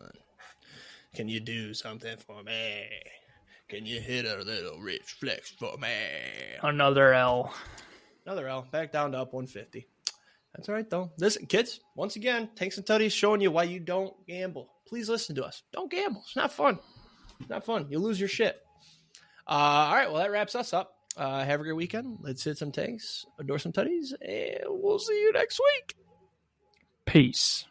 Can you do something for me? Can you hit a little rich flex for me? Another L. Another L. Back down to up 150. That's all right, though. Listen, kids, once again, Tanks and Tutties showing you why you don't gamble. Please listen to us. Don't gamble. It's not fun. It's not fun. You lose your shit. All right, well, that wraps us up. Have a great weekend. Let's hit some Tanks, adore some Tutties, and we'll see you next week. Peace.